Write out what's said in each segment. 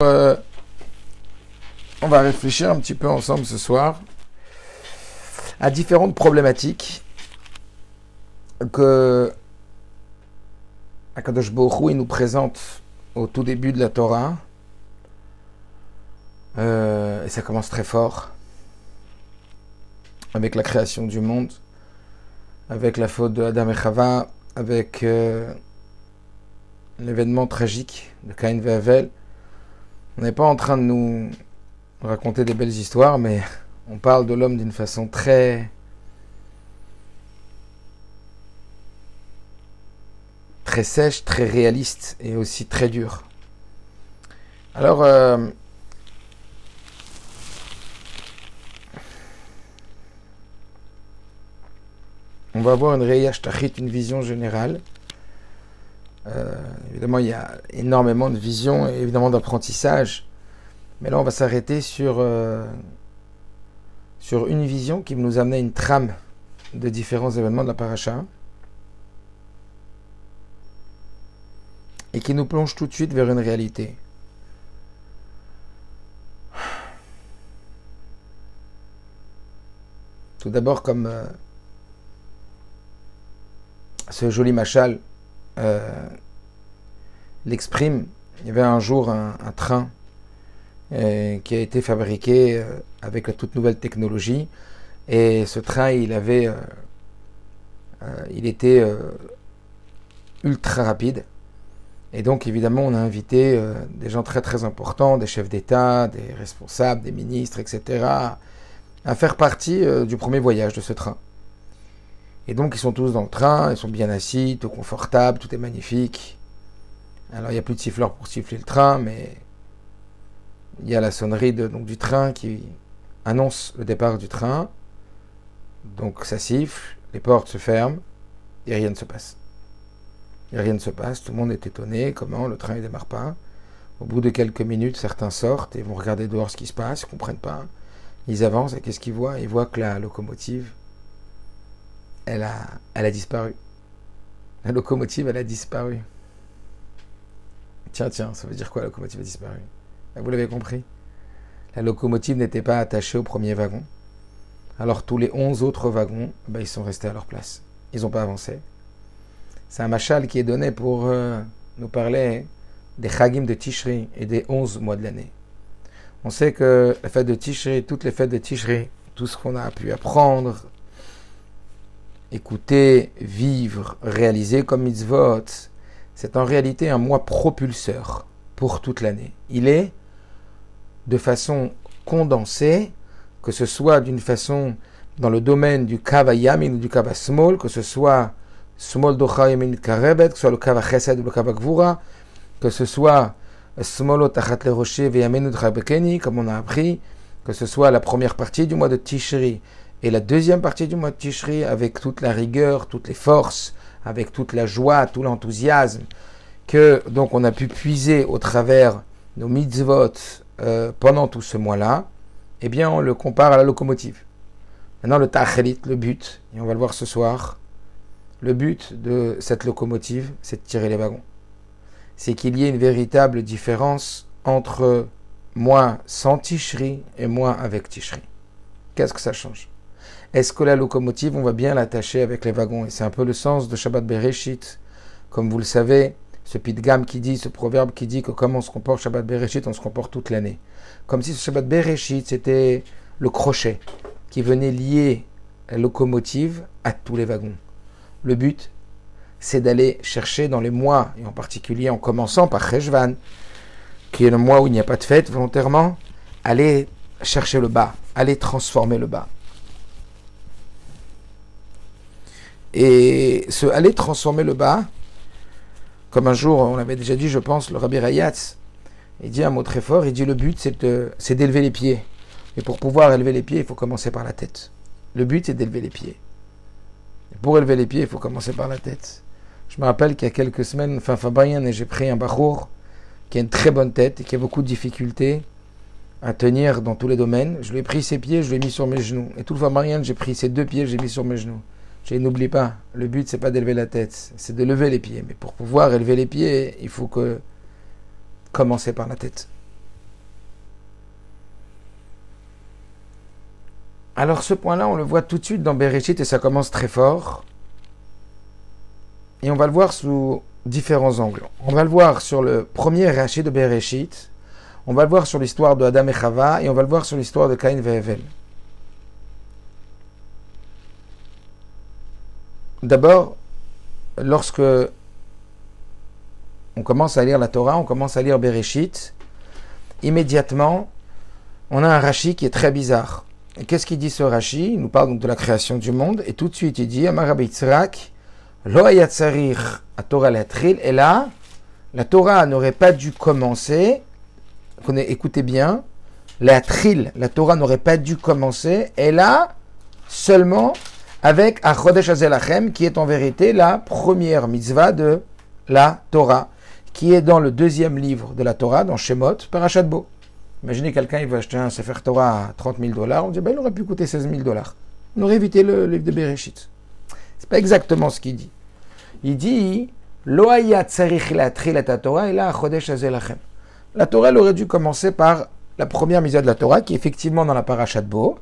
On va réfléchir un petit peu ensemble ce soir à différentes problématiques que Akadosh Baruch Hu, il nous présente au tout début de la Torah. Et ça commence très fort avec la création du monde, avec la faute de Adam et Chava, avec l'événement tragique de Caïn et Abel. On n'est pas en train de nous raconter des belles histoires, mais on parle de l'homme d'une façon très sèche, très réaliste et aussi très dure. Alors, on va avoir une Reiach Tachit, une vision générale. Évidemment, il y a énormément de visions et évidemment d'apprentissage. Mais là, on va s'arrêter sur une vision qui nous amène à une trame de différents événements de la paracha et qui nous plonge tout de suite vers une réalité. Tout d'abord, comme ce joli machal l'exprime, il y avait un jour un train qui a été fabriqué avec la toute nouvelle technologie, et ce train il était ultra rapide, et donc évidemment on a invité des gens très très importants, des chefs d'État, des responsables, des ministres, etc., à faire partie du premier voyage de ce train. Et donc ils sont tous dans le train, ils sont bien assis, tout confortable, tout est magnifique. Alors il n'y a plus de siffleur pour siffler le train, mais il y a la sonnerie du train qui annonce le départ du train. Donc ça siffle, les portes se ferment, et rien ne se passe. Et rien ne se passe, tout le monde est étonné, comment le train ne démarre pas. Au bout de quelques minutes, certains sortent et vont regarder dehors ce qui se passe, ils ne comprennent pas. Ils avancent, et qu'est-ce qu'ils voient? Ils voient que la locomotive, elle a disparu. La locomotive, elle a disparu. Tiens, ça veut dire quoi, la locomotive a disparu? Vous l'avez compris. La locomotive n'était pas attachée au premier wagon. Alors tous les 11 autres wagons, ils sont restés à leur place. Ils n'ont pas avancé. C'est un machal qui est donné pour nous parler des chagim de Tishri et des 11 mois de l'année. On sait que la fête de Tishri, toutes les fêtes de Tishri, tout ce qu'on a pu apprendre, écouter, vivre, réaliser comme mitzvot, c'est en réalité un mois propulseur pour toute l'année. Il est de façon condensée, que ce soit d'une façon dans le domaine du kava yamin ou du kava small, que ce soit small docha yamin karebet, que ce soit le kava chesed ou le kava gvura, que ce soit small tachat le rocher veyamenu drabekeni, comme on a appris, que ce soit la première partie du mois de Tishri et la deuxième partie du mois de Tishri, avec toute la rigueur, toutes les forces, avec toute la joie, tout l'enthousiasme, que donc on a pu puiser au travers nos mitzvot pendant tout ce mois-là, eh bien on le compare à la locomotive. Maintenant le tachelit, le but, et on va le voir ce soir, le but de cette locomotive, c'est de tirer les wagons. C'est qu'il y ait une véritable différence entre moi sans Tishri et moi avec Tishri. Qu'est-ce que ça change? Est-ce que la locomotive, on va bien l'attacher avec les wagons? Et c'est un peu le sens de Shabbat Bereshit. Comme vous le savez, ce pidgam qui dit, ce proverbe qui dit que comme on se comporte Shabbat Bereshit, on se comporte toute l'année. Comme si ce Shabbat Bereshit, c'était le crochet qui venait lier la locomotive à tous les wagons. Le but, c'est d'aller chercher dans les mois, et en particulier en commençant par Cheshvan, qui est le mois où il n'y a pas de fête volontairement, aller chercher le bas, aller transformer le bas. Et aller transformer le bas, comme un jour, on l'avait déjà dit, je pense, le Rabbi Rayatz, il dit un mot très fort, il dit le but c'est d'élever les pieds. Et pour pouvoir élever les pieds, il faut commencer par la tête. Le but c'est d'élever les pieds. Et pour élever les pieds, il faut commencer par la tête. Je me rappelle qu'il y a quelques semaines, fin Fabrien, et j'ai pris un bachour qui a une très bonne tête et qui a beaucoup de difficultés à tenir dans tous les domaines. Je lui ai pris ses pieds, je l'ai mis sur mes genoux. Et tout le Fabrien, j'ai pris ses 2 pieds, j'ai mis sur mes genoux. N'oublie pas, le but c'est pas d'élever la tête, c'est de lever les pieds. Mais pour pouvoir élever les pieds, il faut commencer par la tête. Alors ce point-là, on le voit tout de suite dans Bereshit et ça commence très fort. Et on va le voir sous différents angles. On va le voir sur le premier Rashi de Bereshit, on va le voir sur l'histoire de Adam et Chava, et on va le voir sur l'histoire de Caïn et Hevel. D'abord, lorsque on commence à lire la Torah, on commence à lire Bereshit, immédiatement, on a un Rashi qui est très bizarre. Et qu'est-ce qu'il dit ce Rashi? Il nous parle donc de la création du monde, et tout de suite il dit, Amar Rabbi Yitzhak, Lo hayat tzarich ha-Torah latril, et là, la Torah n'aurait pas dû commencer, écoutez bien, latril, la Torah n'aurait pas dû commencer, et là, seulement avec Achodesh Hazelachem, qui est en vérité la première mitzvah de la Torah, qui est dans le deuxième livre de la Torah, dans Shemot, Parashat Bo. Imaginez quelqu'un, il veut acheter un Sefer Torah à $30,000, on dit, il aurait pu coûter $16,000. On aurait évité le livre de Bereshit. C'est pas exactement ce qu'il dit. Il dit, Lo hayat tzarich latril et Torah, et là, Achodesh Hazelachem. La Torah, elle aurait dû commencer par la première mitzvah de la Torah, qui est effectivement dans la Parashat Bo.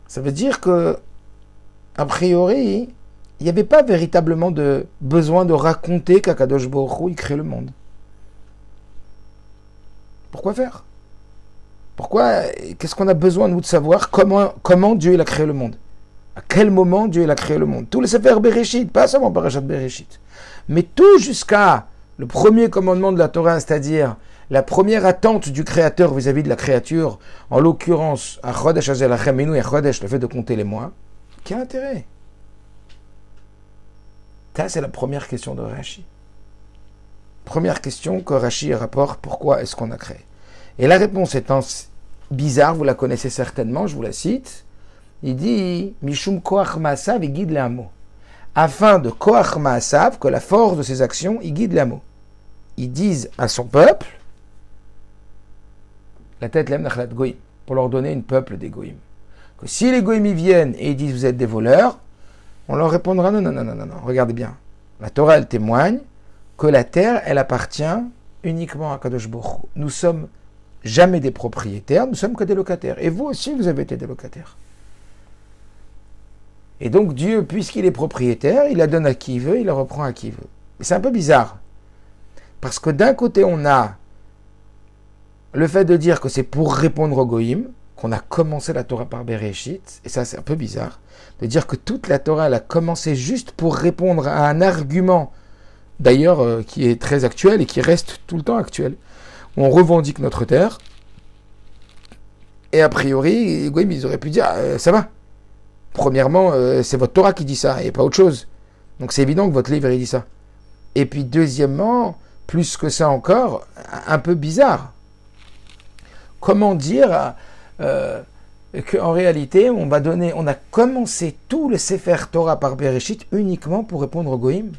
Ça veut dire que, a priori, il n'y avait pas véritablement de besoin de raconter qu'Akadosh Baruch Hu, il crée le monde. Pourquoi faire? Pourquoi? Qu'est-ce qu'on a besoin, nous, de savoir comment Dieu il a créé le monde? À quel moment Dieu il a créé le monde? Tout le Sefer Bereshit, pas seulement Parashat Bereshit, mais tout jusqu'à le premier commandement de la Torah, c'est-à-dire la première attente du Créateur vis-à-vis de la créature, en l'occurrence, Achodesh Hazelachem Inu et Achodesh, le fait de compter les mois, quel intérêt? Ça, c'est la première question de Rashi. Première question que Rashi rapporte, pourquoi est-ce qu'on a créé? Et la réponse étant bizarre, vous la connaissez certainement, je vous la cite, il dit, Mishum Koach Ma'asav, il guide les hameaux. Afin de Koach Ma'asav, que la force de ses actions, il guide les hameaux. Ils disent à son peuple, la tête lem nachlat goïm, pour leur donner une peuple des goïm. Que si les goïm y viennent et ils disent vous êtes des voleurs, on leur répondra non, regardez bien. La Torah, elle témoigne que la terre, elle appartient uniquement à Kadosh Baruch Hu. Nous sommes jamais des propriétaires, nous sommes que des locataires. Et vous aussi, vous avez été des locataires. Et donc Dieu, puisqu'il est propriétaire, il la donne à qui il veut, il la reprend à qui il veut. Et c'est un peu bizarre. Parce que d'un côté, on a le fait de dire que c'est pour répondre au Goïm, qu'on a commencé la Torah par Bereshit, et ça c'est un peu bizarre, de dire que toute la Torah, elle a commencé juste pour répondre à un argument, d'ailleurs qui est très actuel et qui reste tout le temps actuel. On revendique notre terre, et a priori, les Goïm, ils auraient pu dire, ça va. Premièrement, c'est votre Torah qui dit ça, et pas autre chose. Donc c'est évident que votre livre, il dit ça. Et puis deuxièmement, plus que ça encore, un peu bizarre. Comment dire qu'en réalité, on a commencé tout le Sefer Torah par Bereshit uniquement pour répondre au Goïm.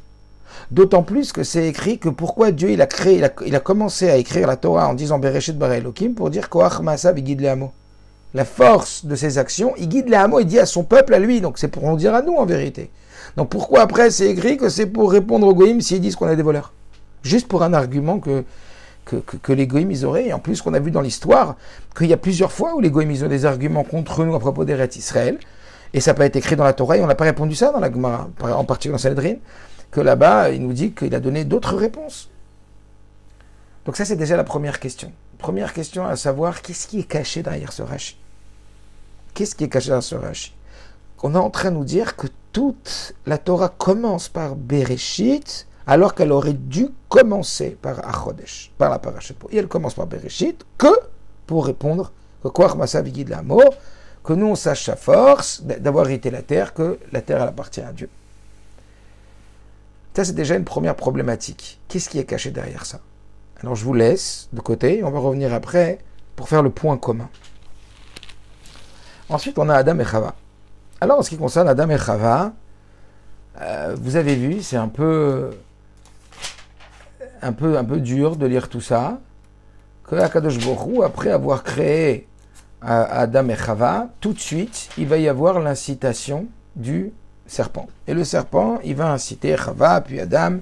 D'autant plus que c'est écrit que pourquoi Dieu il a commencé à écrire la Torah en disant Bereshit bara Elokim pour dire Koach Ma'asav il guide les hameaux. La force de ses actions, il guide les hameaux, il dit à son peuple, à lui, donc c'est pour en dire à nous en vérité. Donc pourquoi après c'est écrit que c'est pour répondre aux Goïm s'ils disent qu'on est des voleurs? Juste pour un argument que les Goïm ils auraient, et en plus qu'on a vu dans l'histoire, qu'il y a plusieurs fois où les Goïm ils ont des arguments contre nous à propos d'Eretz Israël, et ça n'a pas été écrit dans la Torah, et on n'a pas répondu ça dans la Gemara, en particulier dans Sanhedrin, que là-bas, il nous dit qu'il a donné d'autres réponses. Donc ça c'est déjà la première question. Première question à savoir, qu'est-ce qui est caché derrière ce Rashi? Qu'est-ce qui est caché derrière ce Rashi? On est en train de nous dire que toute la Torah commence par Bereshit, alors qu'elle aurait dû commencer par Achodesh, par la Parashat Bo. Et elle commence par Bereshit que pour répondre que Koach Ma'asav guide l'amour, que nous on sache à force d'avoir hérité la terre, que la terre elle appartient à Dieu. Ça c'est déjà une première problématique. Qu'est-ce qui est caché derrière ça? Alors je vous laisse de côté, on va revenir après pour faire le point commun. Ensuite on a Adam et Chava. Alors en ce qui concerne Adam et Chava, vous avez vu, c'est un peu dur de lire tout ça, que Akadosh Baruch Hu, après avoir créé Adam et Chava, tout de suite, il va y avoir l'incitation du serpent. Et le serpent, il va inciter Chava, puis Adam,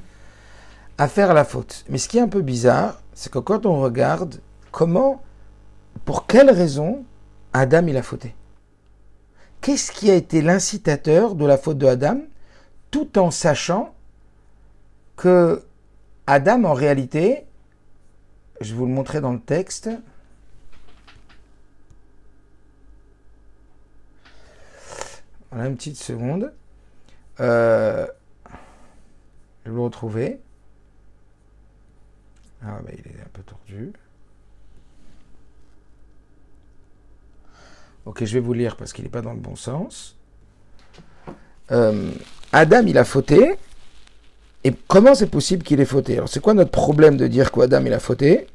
à faire la faute. Mais ce qui est un peu bizarre, c'est que quand on regarde pour quelle raison Adam, il a fauté. Qu'est-ce qui a été l'incitateur de la faute de Adam, tout en sachant que Adam, en réalité, je vais vous le montrer dans le texte. Voilà, une petite seconde. Je vais le retrouver. Ah, bah, il est un peu tordu. Ok, je vais vous lire parce qu'il n'est pas dans le bon sens. Adam, il a fauté. Et comment c'est possible qu'il ait fauté? Alors, c'est quoi notre problème de dire qu'Adam, il a fauté?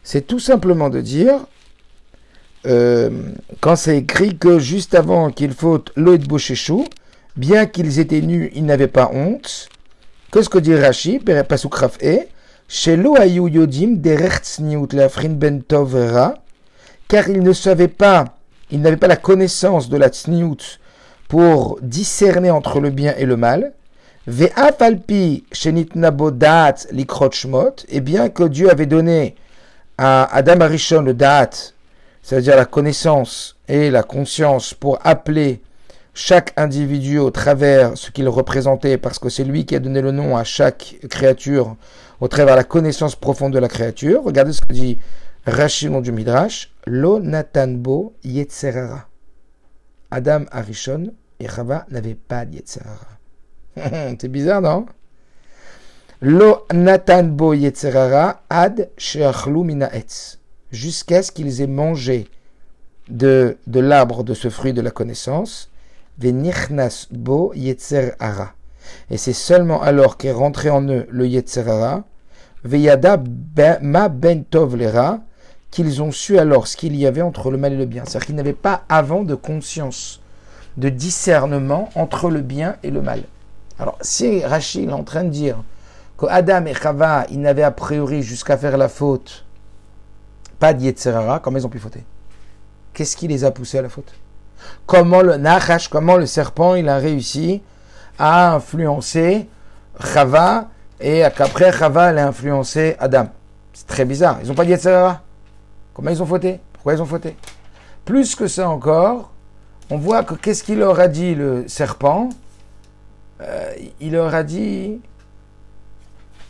C'est tout simplement de dire, quand c'est écrit que juste avant qu'il faute l'Oed Bosheshu, bien qu'ils étaient nus, ils n'avaient pas honte. Qu'est-ce que dit Rashi? Pasuk Raf E. Shelo ayu yodim derech tzniut leafrin ben tov ra. Car ils ne savaient pas, ils n'avaient pas la connaissance de la tzniut pour discerner entre le bien et le mal. Ve'afalpi shenitna bo da'at likrot shmot. Et bien que Dieu avait donné à Adam Arishon le da'at, c'est-à-dire la connaissance et la conscience pour appeler chaque individu au travers ce qu'il représentait, parce que c'est lui qui a donné le nom à chaque créature au travers la connaissance profonde de la créature. Regardez ce que dit Rashi nom du Midrash. Lo natanbo yetzerara. Adam Arishon et Chava n'avaient pas de yetzerara. C'est bizarre, non? Lo natanbo yetzerara ad sheachlu mina etz. Jusqu'à ce qu'ils aient mangé de l'arbre de ce fruit de la connaissance. Venichnas bo yetzerara. Et c'est seulement alors qu'est rentré en eux le yetzerara. Veyada ma ben tov lera, qu'ils ont su alors ce qu'il y avait entre le mal et le bien. C'est-à-dire qu'ils n'avaient pas avant de conscience, de discernement entre le bien et le mal. Alors, si Rachid est en train de dire qu'Adam et Chava, ils n'avaient a priori jusqu'à faire la faute, pas de Yetzerara, comment ils ont pu fauter? Qu'est-ce qui les a poussés à la faute? Comment le Nachash, comment le serpent, il a réussi à influencer Chava et qu'après Chava, elle a influencé Adam? C'est très bizarre. Ils n'ont pas de Yetzerara. Comment ils ont fauté? Pourquoi ils ont fauté? Plus que ça encore, on voit que qu'est-ce qu'il leur a dit le serpent? Il leur a dit,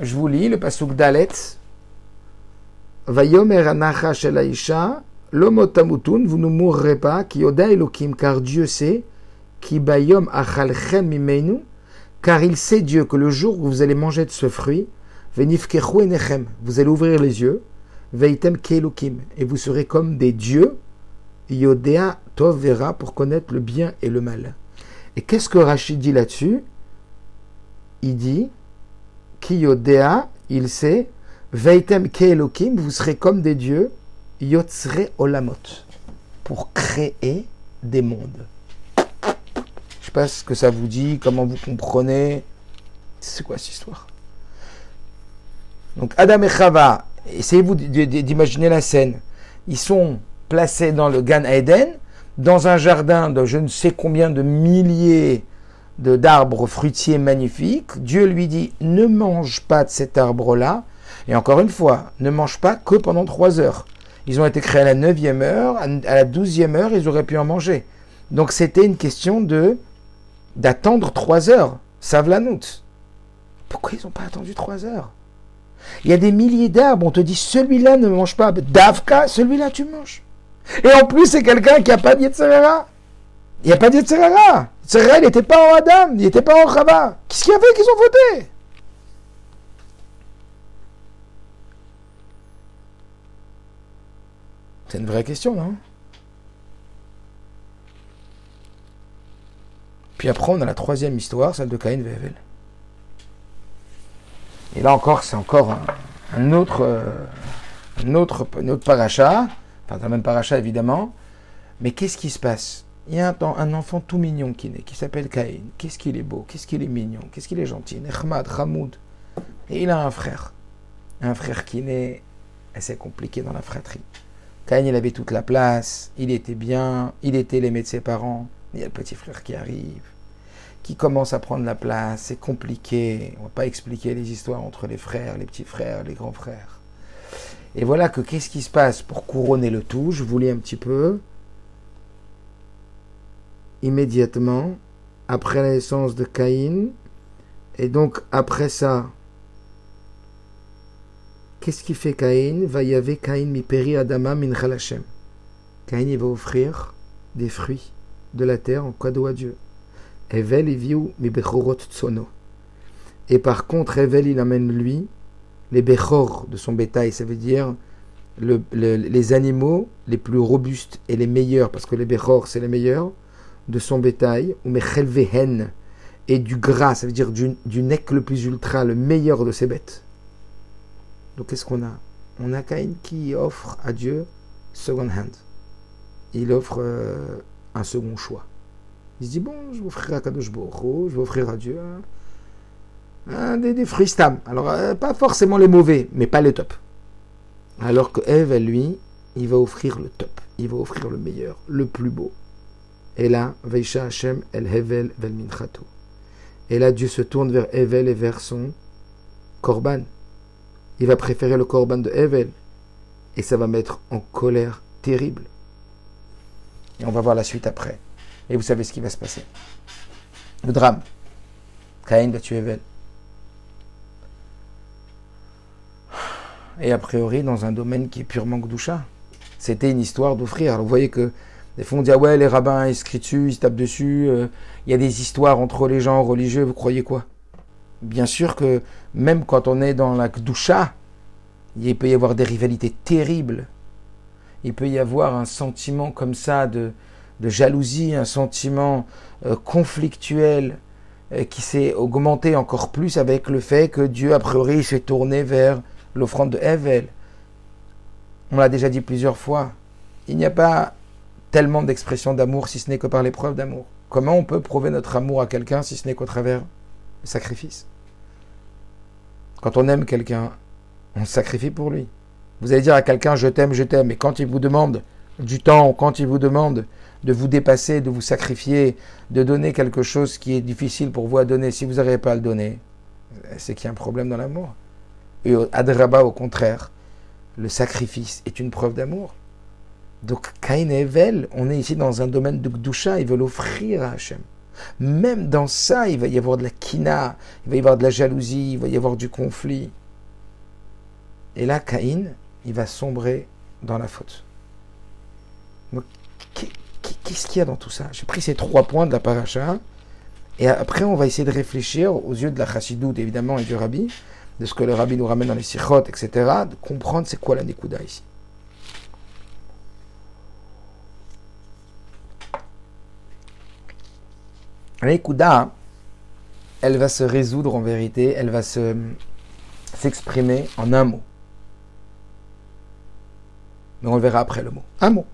je vous lis le pasuk Dalet, Vayomer anachash el haisha, lo motamutun, vous ne mourrez pas, ki yoda Elokim, car Dieu sait, ki bayom achalchem mimenu, car il sait Dieu que le jour où vous allez manger de ce fruit, venifkechu enechem, vous allez ouvrir les yeux, veitem keelokim, et vous serez comme des dieux, yodea tov vera, pour connaître le bien et le mal. Et qu'est-ce que Rachid dit là-dessus? Il dit, ki yodea, il sait, veitem keelokim, vous serez comme des dieux, yotzre olamot, pour créer des mondes. Je ne sais pas ce que ça vous dit, comment vous comprenez. C'est quoi cette histoire? Donc Adam et Chava, essayez-vous d'imaginer la scène. Ils sont placés dans le Gan Eden, dans un jardin de je ne sais combien de milliers d'arbres fruitiers magnifiques. Dieu lui dit, ne mange pas de cet arbre-là. Et encore une fois, ne mange pas que pendant 3 heures. Ils ont été créés à la 9e heure, à la 12e heure, ils auraient pu en manger. Donc c'était une question d'attendre 3 heures. Savlanout. Pourquoi ils n'ont pas attendu 3 heures? Il y a des milliers d'arbres, on te dit celui-là ne mange pas. Davka, celui-là tu manges. Et en plus, c'est quelqu'un qui n'a pas de Yetzerara. Il n'y a pas de Yetzerara. Yetzerara, il n'était pas en Adam, il n'était pas en Chava. Qu'est-ce qu'il y avait qu'ils ont voté? C'est une vraie question, non? Puis après, on a la 3e histoire, celle de Caïn et Abel. Et là encore, c'est encore un autre paracha, enfin, dans le même paracha évidemment. Mais qu'est-ce qui se passe? Il y a un enfant tout mignon qui naît, qui s'appelle Caïn. Qu'est-ce qu'il est beau, qu'est-ce qu'il est mignon, qu'est-ce qu'il est gentil, Nechmad, Hamoud. Et il a un frère qui naît assez compliqué dans la fratrie. Caïn, il avait toute la place, il était bien, il était l'aimé de ses parents. Il y a le petit frère qui arrive, qui commence à prendre la place, c'est compliqué. On ne va pas expliquer les histoires entre les frères, les petits frères, les grands frères. Et voilà que qu'est-ce qui se passe pour couronner le tout? Je vous lis un petit peu. Immédiatement, après la naissance de Caïn, et donc après ça, qu'est-ce qu'il fait Caïn? Va y avoir Caïn mi peri Adama min chal Hashem. Caïn, il va offrir des fruits de la terre en cadeau à Dieu. Evel iviu mi bechorot tsono. Et par contre, Evel, il amène lui les bechor de son bétail, ça veut dire les animaux les plus robustes et les meilleurs, parce que les bechor, c'est les meilleurs, de son bétail, ou mechelvehen, et du gras, ça veut dire du nec le plus ultra, le meilleur de ses bêtes. Donc qu'est-ce qu'on a? On a Caïn qui offre à Dieu second hand. Il offre un second choix. Il se dit, bon, je vais offrir à Kadosh Baruch Hu, je vais offrir à Dieu des fruits stam. Alors, pas forcément les mauvais, mais pas les top. Alors que Ève, lui, il va offrir le top. Il va offrir le meilleur, le plus beau. Et là, Veisha Hashem el Hevel vel minchato. Et là, Dieu se tourne vers Hevel et vers son korban. Il va préférer le korban de Hevel. Et ça va mettre en colère terrible. Et on va voir la suite après. Et vous savez ce qui va se passer. Le drame. Caïn va tuer Hevel. Et a priori, dans un domaine qui est purement Gdoucha. C'était une histoire d'offrir. Alors vous voyez que des fois on dit, ah ouais, les rabbins, ils se crient dessus, ils se tapent dessus. Il y a des histoires entre les gens religieux. Vous croyez quoi? Bien sûr que même quand on est dans la Gdoucha, il peut y avoir des rivalités terribles. Il peut y avoir un sentiment comme ça de jalousie, un sentiment conflictuel qui s'est augmenté encore plus avec le fait que Dieu, a priori, s'est tourné vers l'offrande de Hevel. On l'a déjà dit plusieurs fois. Il n'y a pas tellement d'expressions d'amour si ce n'est que par l'épreuve d'amour. Comment on peut prouver notre amour à quelqu'un si ce n'est qu'au travers le sacrifice? Quand on aime quelqu'un, on se sacrifie pour lui. Vous allez dire à quelqu'un, je t'aime, et quand il vous demande du temps, quand il vous demande de vous dépasser, de vous sacrifier, de donner quelque chose qui est difficile pour vous à donner, si vous n'arrivez pas à le donner, c'est qu'il y a un problème dans l'amour. Et Adraba, au contraire, le sacrifice est une preuve d'amour. Donc Caïn et Hevel, on est ici dans un domaine de Gdoucha, ils veulent offrir à Hachem. Même dans ça, il va y avoir de la kina, il va y avoir de la jalousie, il va y avoir du conflit. Et là, Caïn, il va sombrer dans la faute. Donc, qu'est-ce qu'il y a dans tout ça? J'ai pris ces 3 points de la paracha, et après on va essayer de réfléchir aux yeux de la chassidoute, évidemment, et du rabbi, de ce que le rabbi nous ramène dans les sikhot, etc., de comprendre c'est quoi la nekuda ici. La nekuda, elle va se résoudre en vérité, elle va s'exprimer en un mot. Mais on le verra après le mot. Un mot.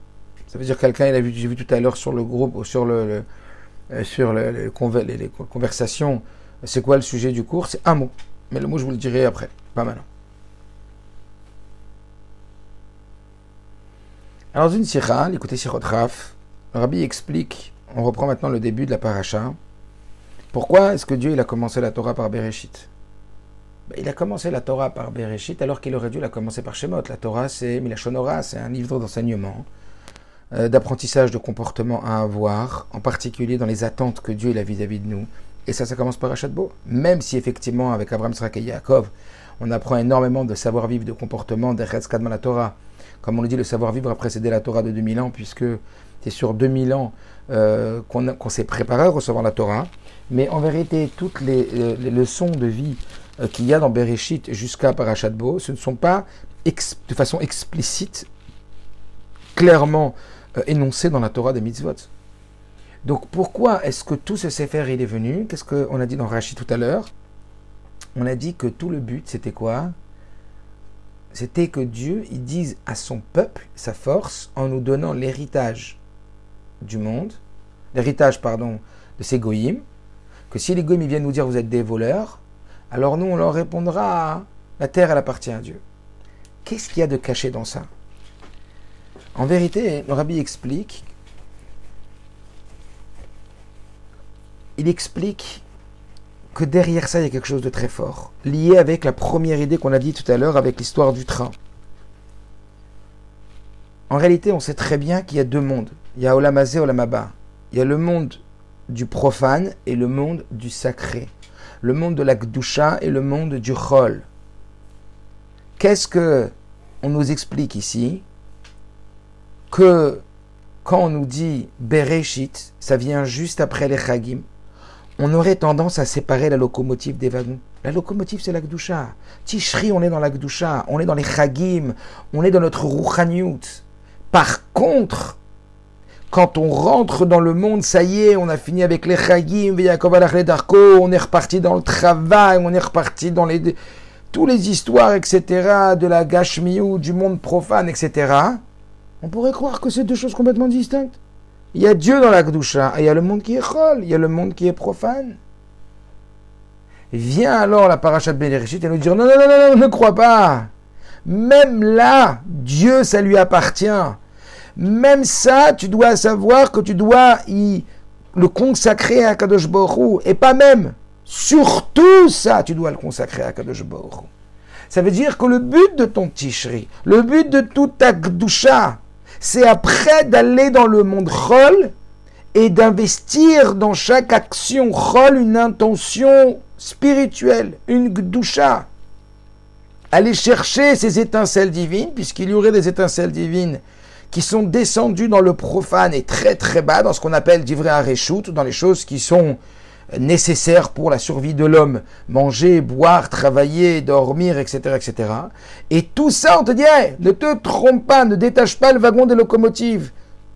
Ça veut dire quelqu'un, j'ai vu tout à l'heure sur le groupe, sur les conversations, c'est quoi le sujet du cours? C'est un mot. Mais le mot, je vous le dirai après, pas maintenant. Alors, dans une sikha, l'écoutez Sikhot Raf, le rabbi explique, on reprend maintenant le début de la paracha, pourquoi est-ce que Dieu il a commencé la Torah par Bereshit? Il a commencé la Torah par Bereshit alors qu'il aurait dû la commencer par Shemot. La Torah, c'est Milashon Hora, c'est un livre d'enseignement, d'apprentissage de comportement à avoir, en particulier dans les attentes que Dieu il a vis-à-vis de nous. Et ça commence par Parashat Bo. Même si effectivement, avec Abraham, Yitzhak et Yaakov, on apprend énormément de savoir-vivre, de comportement, d'Eretz Kadma la Torah. Comme on le dit, le savoir-vivre a précédé la Torah de 2000 ans, puisque c'est sur 2000 ans qu'on s'est préparé à recevoir la Torah. Mais en vérité, toutes les leçons de vie qu'il y a dans Bereshit jusqu'à Parashat Bo, ce ne sont pas de façon explicite, clairement énoncées dans la Torah des mitzvot. Donc pourquoi est-ce que tout ce Sefer il est venu? Qu'est-ce qu'on a dit dans Rashi tout à l'heure? On a dit que tout le but, c'était quoi? C'était que Dieu, il dise à son peuple, sa force, en nous donnant l'héritage du monde, de ces goyim, que si les goyim ils viennent nous dire vous êtes des voleurs, alors nous on leur répondra, la terre elle appartient à Dieu. Qu'est-ce qu'il y a de caché dans ça? En vérité, le rabbi explique, que derrière ça, il y a quelque chose de très fort, lié avec la première idée qu'on a dit tout à l'heure, avec l'histoire du train. En réalité, on sait très bien qu'il y a deux mondes. Il y a Olam Hazé, Olam Haba. Il y a le monde du profane et le monde du sacré. Le monde de la Gdusha et le monde du Chol. Qu'est-ce que on nous explique ici? Que quand on nous dit Bereshit, ça vient juste après les Chagim, on aurait tendance à séparer la locomotive des wagons. La locomotive, c'est la Gdusha. Tishri, on est dans la Gdusha, on est dans les Chagim, on est dans notre Rouchaniut. Par contre, quand on rentre dans le monde, ça y est, on a fini avec les Chagim, on est reparti dans le travail, on est reparti dans toutes les histoires, etc., de la Gashmiut, du monde profane, etc., on pourrait croire que c'est deux choses complètement distinctes. Il y a Dieu dans la Gdusha, et il y a le monde qui est chol, il y a le monde qui est profane. Vient alors la parasha de Bereshit et nous dire, non, ne crois pas. Même là, Dieu, ça lui appartient. Même ça, tu dois savoir que tu dois le consacrer à Kadosh Baruch Hu. Et pas même, surtout ça, tu dois le consacrer à Kadosh Baruch Hu. Ça veut dire que le but de ton Tishri, le but de toute ta Gdusha, c'est après d'aller dans le monde Chol et d'investir dans chaque action Chol une intention spirituelle, une Gdusha. Aller chercher ces étincelles divines, puisqu'il y aurait des étincelles divines qui sont descendues dans le profane et très très bas, dans ce qu'on appelle divrei hareshut, dans les choses qui sont nécessaires pour la survie de l'homme, manger, boire, travailler, dormir, etc., etc. Et tout ça, on te dit, hey, ne te trompe pas, ne détache pas le wagon des locomotives.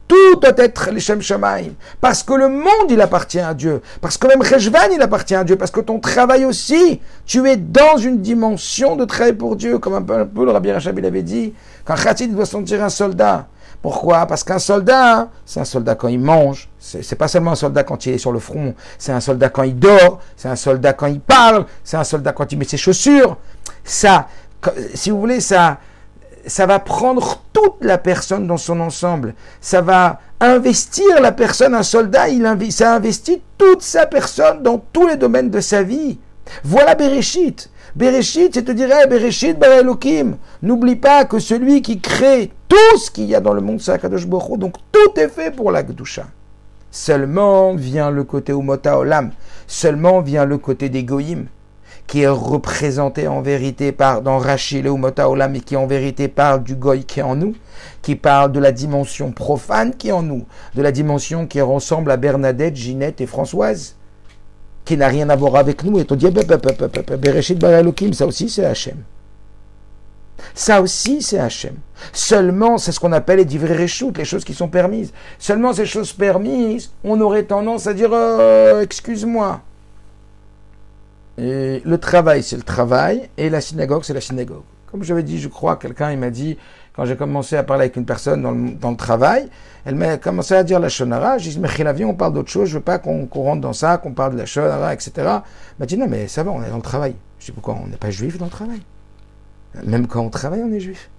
Tout doit être les Shem Shamaim. Parce que le monde, il appartient à Dieu. Parce que même Cheshvan, il appartient à Dieu. Parce que ton travail aussi, tu es dans une dimension de travail pour Dieu. Comme un peu le Rabbi Rachab, il avait dit, qu'un Khatzit doit sentir un soldat. Pourquoi? Parce qu'un soldat, c'est un soldat quand il mange. C'est pas seulement un soldat quand il est sur le front. C'est un soldat quand il dort. C'est un soldat quand il parle. C'est un soldat quand il met ses chaussures. Ça, si vous voulez, ça va prendre toute la personne dans son ensemble. Ça va investir la personne. Un soldat, ça investit toute sa personne dans tous les domaines de sa vie. Voilà Bereshit. Bereshit, c'est te dire, hey, Bereshit bara Elokim. N'oublie pas que celui qui crée tout ce qu'il y a dans le monde, c'est Akadosh Baruch Hu. Donc tout est fait pour la Gdusha. Seulement vient le côté Umota Olam. Seulement vient le côté des Goïm, qui est représenté en vérité dans Rashi le Umota Olam, et qui en vérité parle du Goï qui est en nous, qui parle de la dimension profane qui est en nous, de la dimension qui ressemble à Bernadette, Ginette et Françoise, qui n'a rien à voir avec nous. Et on dit, Bereshit bara Elokim, ça aussi c'est Hachem. Ça aussi c'est Hachem. Seulement, c'est ce qu'on appelle les divrei reshut, les choses qui sont permises. Seulement ces choses permises, on aurait tendance à dire, excuse-moi. Et le travail, c'est le travail, et la synagogue, c'est la synagogue. Comme j'avais dit, je crois, quelqu'un, il m'a dit, quand j'ai commencé à parler avec une personne dans le travail, elle m'a commencé à dire la shonara. J'ai dit, mais Chilavi, on parle d'autre chose, je veux pas qu'on rentre dans ça, qu'on parle de la shonara, etc. Elle m'a dit, non, mais ça va, on est dans le travail. Je dis, pourquoi on n'est pas juif dans le travail? Même quand on travaille, on est juif.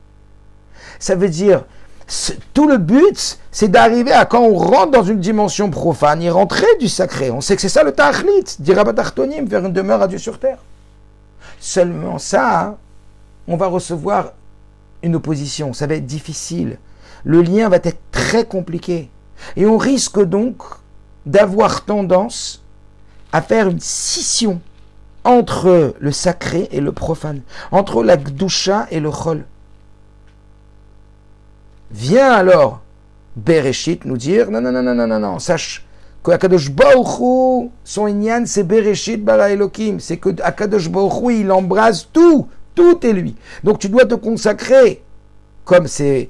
Ça veut dire, tout le but, c'est d'arriver à, quand on rentre dans une dimension profane, y rentrer du sacré. On sait que c'est ça le tachlit, dire Rabat Tartonim, faire une demeure à Dieu sur terre. Seulement ça, on va recevoir une opposition, ça va être difficile. Le lien va être très compliqué. Et on risque donc d'avoir tendance à faire une scission entre le sacré et le profane, entre la Gdusha et le Chol. Vient alors Bereshit nous dire, non, sache que Akadosh Baruch Hu, son inyan, c'est Bereshit bara Elokim, c'est que Akadosh Baruch Hu, il embrase tout est lui. Donc tu dois te consacrer, comme c'est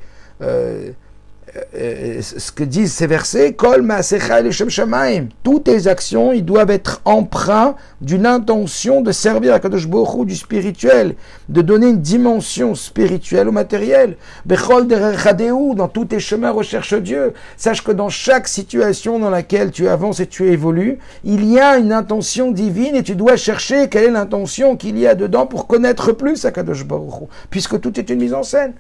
ce que disent ces versets, Kol ma'asecha leshem shamayim. Toutes tes actions, ils doivent être empreints d'une intention de servir à Kadosh Baruch Hu, du spirituel, de donner une dimension spirituelle au matériel. Bechol derech hadeu, dans tous tes chemins recherche Dieu. Sache que dans chaque situation dans laquelle tu avances et tu évolues, il y a une intention divine et tu dois chercher quelle est l'intention qu'il y a dedans pour connaître plus à Kadosh Baruch Hu, puisque tout est une mise en scène.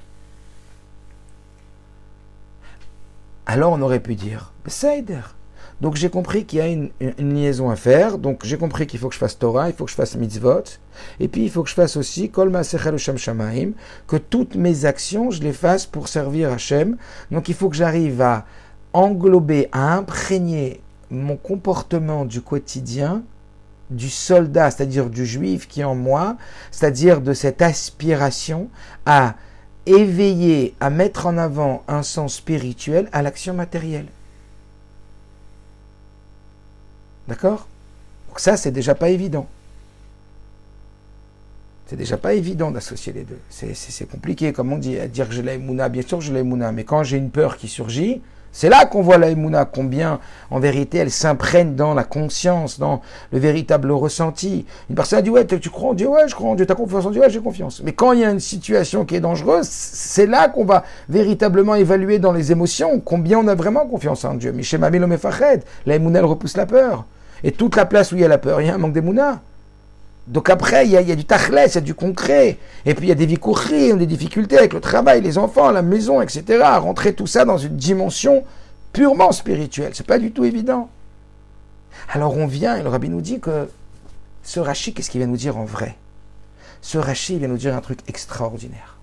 Alors on aurait pu dire, Beseder, Donc j'ai compris qu'il y a une liaison à faire. Donc j'ai compris qu'il faut que je fasse Torah, il faut que je fasse mitzvot. Et puis il faut que je fasse aussi Kol Maasechei L'Shem Shamaim, que toutes mes actions, je les fasse pour servir Hachem. Donc il faut que j'arrive à englober, à imprégner mon comportement du quotidien, du soldat, c'est-à-dire du juif qui est en moi, c'est-à-dire de cette aspiration à éveiller, à mettre en avant un sens spirituel à l'action matérielle. D'accord? Donc ça, c'est déjà pas évident. C'est déjà pas évident d'associer les deux. C'est compliqué, comme on dit, à dire que j'ai la Emouna. Bien sûr que j'ai la Emouna, mais quand j'ai une peur qui surgit, c'est là qu'on voit la Emouna, combien, en vérité, elle s'imprègne dans la conscience, dans le véritable ressenti. Une personne a dit, ouais, tu crois en Dieu? Ouais, je crois en Dieu. T'as confiance en Dieu? Ouais, j'ai confiance. Mais quand il y a une situation qui est dangereuse, c'est là qu'on va véritablement évaluer dans les émotions combien on a vraiment confiance en Dieu. Michem Amilo Mefached, la Emouna, elle repousse la peur. Et toute la place où il y a la peur, il y a un manque d'Emouna. Donc après, il y a du tachlès, il y a du concret. Et puis il y a des vikouchim, des difficultés avec le travail, les enfants, la maison, etc. À rentrer tout ça dans une dimension purement spirituelle. C'est pas du tout évident. Alors on vient, et le Rabbi nous dit que ce Rashi, qu'est-ce qu'il vient nous dire en vrai? Ce Rashi, il vient nous dire un truc extraordinaire.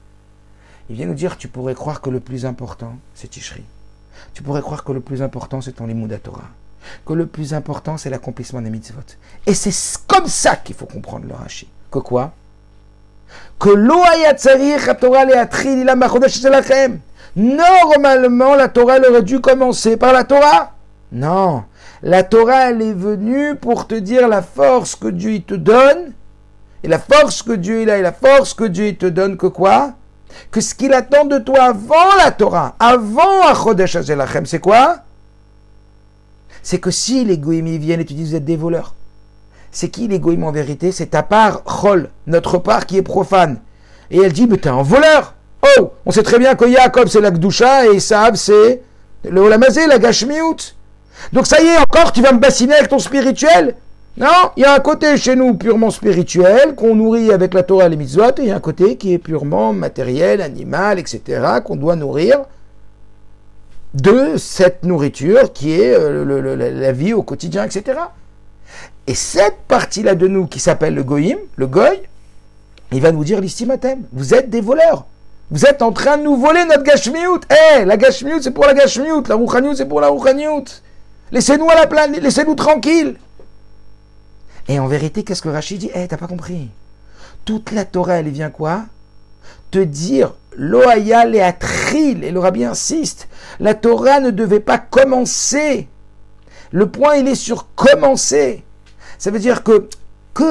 Il vient nous dire, tu pourrais croire que le plus important, c'est Tishri. Tu pourrais croire que le plus important, c'est ton Limud Torah. Que le plus important, c'est l'accomplissement des mitzvot. Et c'est comme ça qu'il faut comprendre le Rashi. Que quoi? Que lo haya tzarich haTorah le'atril ila machodesh shelachem. Normalement, la Torah, elle aurait dû commencer par la Torah. Non. La Torah, elle est venue pour te dire la force que Dieu il te donne. Et la force que Dieu il a, et la force que Dieu il te donne, que quoi? Que ce qu'il attend de toi avant la Torah, avant Achodesh Shelachem, c'est quoi? C'est que si les goïms viennent et tu dis vous êtes des voleurs, c'est qui les goïms en vérité? C'est ta part, Chol, notre part qui est profane. Et elle dit, mais t'es un voleur. Oh, on sait très bien que Yaakov c'est la Gdusha et Esav c'est le Olamazé, la Gashmiout. Donc ça y est, encore tu vas me bassiner avec ton spirituel? Non, il y a un côté chez nous purement spirituel, qu'on nourrit avec la Torah et les mitzvot, et il y a un côté qui est purement matériel, animal, etc., qu'on doit nourrir de cette nourriture qui est la vie au quotidien, etc. Et cette partie-là de nous qui s'appelle le goïm, le goy, il va nous dire l'istimatem, vous êtes des voleurs. Vous êtes en train de nous voler notre gashmiout. La gashmiout c'est pour la gashmiout, la rouchaniout c'est pour la rouchaniout. Laissez-nous à la planète, laissez-nous tranquilles. Et en vérité, qu'est-ce que Rachid dit? T'as pas compris. Toute la Torah, elle vient quoi? Te dire Loaya Léatril, et le Rabbi insiste, la Torah ne devait pas commencer. Le point, il est sur commencer. Ça veut dire que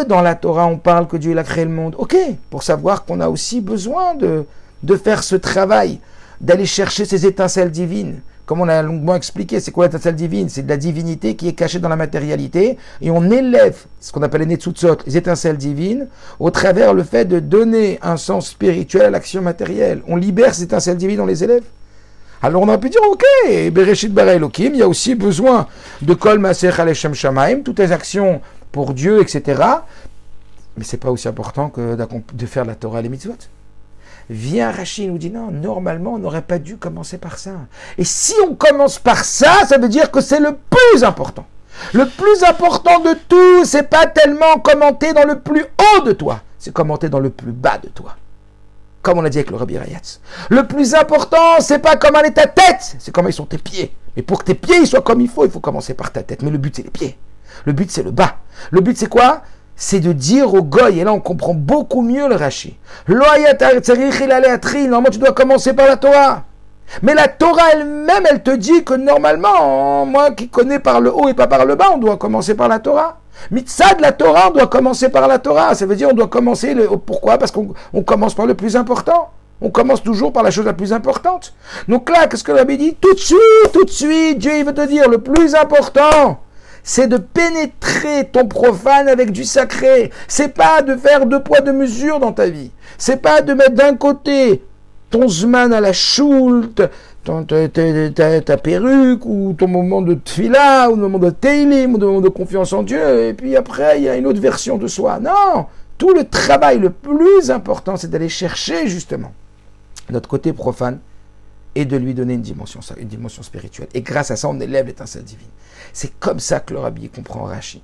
dans la Torah, on parle que Dieu il a créé le monde. Ok, pour savoir qu'on a aussi besoin de faire ce travail, d'aller chercher ces étincelles divines. Comme on a longuement expliqué, c'est quoi l'étincelle divine? C'est de la divinité qui est cachée dans la matérialité, et on élève ce qu'on appelle les netzutzot, les étincelles divines, au travers le fait de donner un sens spirituel à l'action matérielle. On libère ces étincelles divines, on les élève. Alors on a pu dire, ok, Bereshit bara Elokim, il y a aussi besoin de Kol Maasechei L'Shem Shamaim, toutes les actions pour Dieu, etc. Mais c'est pas aussi important que de faire la Torah et les mitzvot. Vient Rachid nous dit non, normalement on n'aurait pas dû commencer par ça. Et si on commence par ça, ça veut dire que c'est le plus important. Le plus important de tout, c'est pas tellement commenter dans le plus haut de toi, c'est commenter dans le plus bas de toi. Comme on a dit avec le Rabbi Rayatz. Le plus important, c'est pas comment est ta tête, c'est comment ils sont tes pieds. Mais pour que tes pieds ils soient comme il faut commencer par ta tête. Mais le but c'est les pieds. Le but c'est le bas. Le but c'est quoi? C'est de dire au goy, et là on comprend beaucoup mieux le Rashi. Normalement tu dois commencer par la Torah. Mais la Torah elle-même, elle te dit que normalement, moi qui connais par le haut et pas par le bas, on doit commencer par la Torah. Mitzvah de la Torah, on doit commencer par la Torah. Ça veut dire on doit commencer, pourquoi? Parce qu'on commence par le plus important. On commence toujours par la chose la plus importante. Donc là, qu'est-ce que le Rabbi dit? Tout de suite, Dieu il veut te dire le plus important. C'est de pénétrer ton profane avec du sacré. C'est pas de faire 2 poids 2 mesures dans ta vie. C'est pas de mettre d'un côté ton zman à la choule, ta perruque, ou ton moment de tfila, ou ton moment de teilim, ou ton moment de confiance en Dieu, et puis après, il y a une autre version de soi. Non! Tout le travail le plus important, c'est d'aller chercher, justement, notre côté profane, et de lui donner une dimension spirituelle. Et grâce à ça, on élève l'étincelle divine. C'est comme ça que le Rabbi comprend Rashi.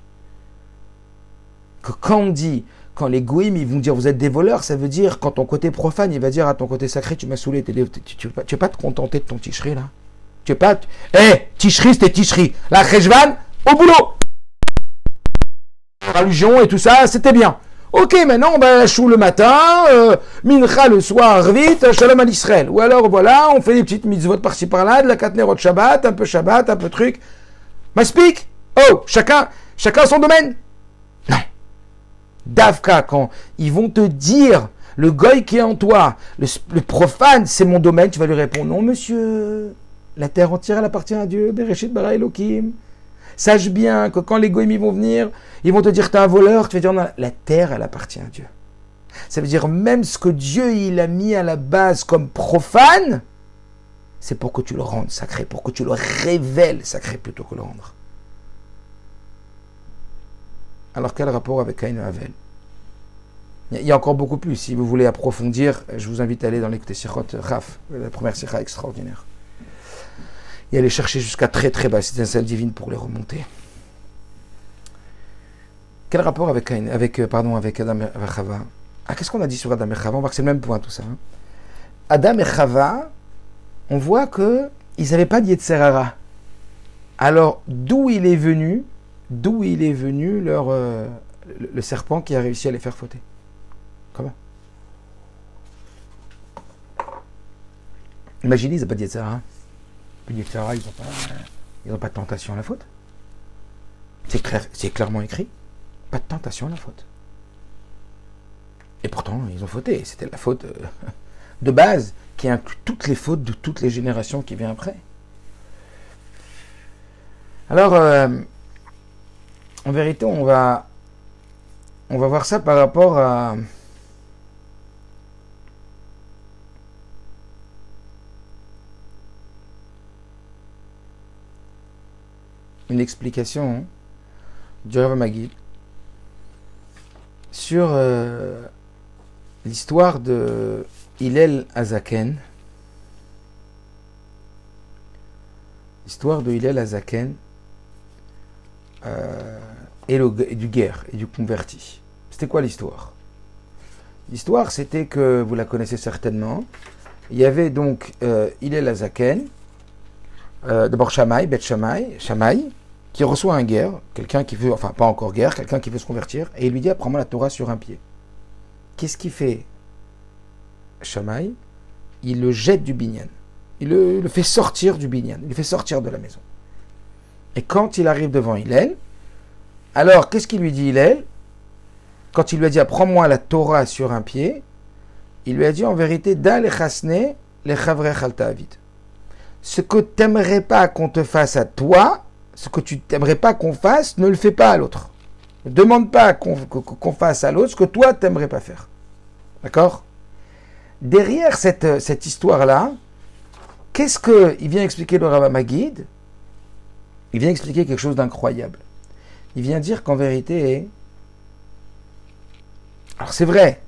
Que quand on dit, quand les goïms ils vont dire vous êtes des voleurs, ça veut dire quand ton côté profane, il va dire à ton côté sacré, tu m'as saoulé, tu veux pas te contenter de ton ticherie là. Tu veux pas... ticherie, c'était ticherie. La Cheshvan, au boulot. Religion et tout ça, c'était bien. Ok, maintenant, on va chou le matin, mincha le soir, vite, shalom à l'Israël. Ou alors, voilà, on fait des petites mitzvot par-ci par-là, de la katnerot Shabbat, un peu truc. Maspik. Oh, chacun son domaine. Non. Davka, quand ils vont te dire, le goy qui est en toi, le profane, c'est mon domaine, tu vas lui répondre, non monsieur, la terre entière, elle appartient à Dieu, Bereshit bara Elohim. Sache bien que quand les goïms vont venir, ils vont te dire t'es un voleur, tu vas dire non, la terre, elle appartient à Dieu. Ça veut dire même ce que Dieu il a mis à la base comme profane, c'est pour que tu le rendes sacré, pour que tu le révèles sacré plutôt que le rendre. Alors quel rapport avec Caïn et Abel? Il y a encore beaucoup plus. Si vous voulez approfondir, je vous invite à aller dans l'écouter Sichot Chaf, la première Sicha extraordinaire. Et aller chercher jusqu'à très très bas, c'est une étincelle divine pour les remonter. Quel rapport avec Adam et Chava? Qu'est-ce qu'on a dit sur Adam et Chava? On voit que c'est le même point tout ça. Adam et Chava, on voit qu'ils n'avaient pas d'Yetzer Hara. Alors, d'où il est venu le serpent qui a réussi à les faire fauter? Comment? Imaginez, ils n'ont pas d'Yetzer Hara. Ils n'ont pas de tentation à la faute. C'est clairement écrit. Pas de tentation à la faute. Et pourtant, ils ont fauté. C'était la faute de base qui inclut toutes les fautes de toutes les générations qui viennent après. Alors, en vérité, on va voir ça par rapport à... une explication du Rav Magid sur l'histoire de Hillel Azaken. L'histoire de Hillel Azaken et du guerre et du converti. C'était quoi l'histoire? L'histoire, c'était que, vous la connaissez certainement, il y avait donc Hillel Azaken, d'abord Shammai, Beth Shammai, qui reçoit un guerre, quelqu'un qui veut, enfin pas encore guerre, quelqu'un qui veut se convertir, et il lui dit apprends-moi la Torah sur un pied. Qu'est-ce qu'il fait Shammai? Il le jette du binyan. Il le fait sortir du binyan, il le fait sortir de la maison. Et quand il arrive devant Hillel, alors qu'est-ce qu'il lui dit Hillel? Quand il lui a dit apprends-moi la Torah sur un pied, il lui a dit en vérité da lechasne lechavrech al ta'avid. Ce que tu n'aimerais pas qu'on te fasse à toi, ce que tu n'aimerais pas qu'on fasse, ne le fais pas à l'autre. Ne demande pas qu'on fasse à l'autre ce que toi, tu n'aimerais pas faire. D'accord? Derrière cette histoire-là, qu'est-ce qu'il vient expliquer le Rav Magid? Il vient expliquer quelque chose d'incroyable. Il vient dire qu'en vérité, alors c'est vrai,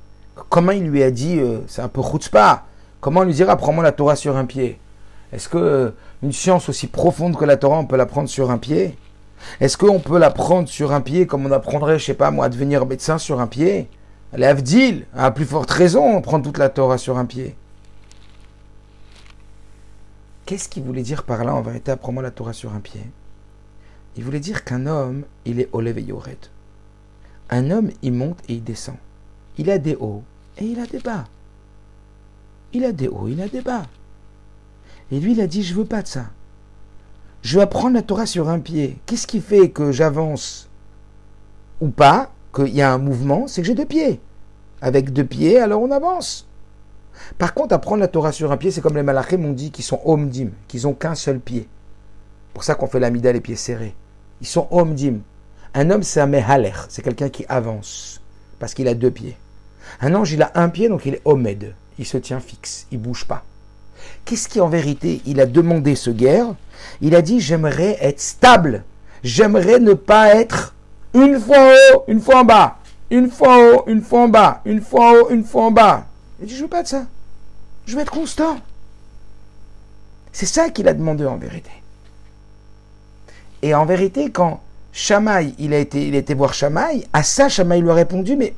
comment il lui a dit, c'est un peu chutzpah, comment lui dire apprends-moi la Torah sur un pied? Est-ce que une science aussi profonde que la Torah, on peut l'apprendre sur un pied? Est-ce qu'on peut l'apprendre sur un pied comme on apprendrait, je sais pas moi, à devenir médecin sur un pied? Les Avdil, à plus forte raison, on prend toute la Torah sur un pied. Qu'est-ce qu'il voulait dire par là, en vérité, apprends-moi la Torah sur un pied? Il voulait dire qu'un homme, il est Olev et Yored. Un homme, il monte et il descend. Il a des hauts et il a des bas. Il a des hauts, il a des bas. Et lui, il a dit, je veux pas de ça. Je vais apprendre la Torah sur un pied. Qu'est-ce qui fait que j'avance ou pas, qu'il y a un mouvement? C'est que j'ai deux pieds. Avec deux pieds, alors on avance. Par contre, apprendre la Torah sur un pied, c'est comme les malachim ont dit qu'ils sont omdim, qu'ils ont qu'un seul pied. C'est pour ça qu'on fait l'amida les pieds serrés. Ils sont omdim. Un homme, c'est un mehaler, c'est quelqu'un qui avance, parce qu'il a deux pieds. Un ange, il a un pied, donc il est omed. Il se tient fixe, il ne bouge pas. Qu'est-ce qui, en vérité, il a demandé ce guerre? Il a dit, j'aimerais être stable. J'aimerais ne pas être une fois en haut, une fois en bas. Une fois en haut, une fois en bas. Une fois en haut, une fois en bas. Il dit, je veux pas de ça. Je veux être constant. C'est ça qu'il a demandé en vérité. Et en vérité, quand Shammai, il a été voir Shammai, à ça, Shammai lui a répondu, mais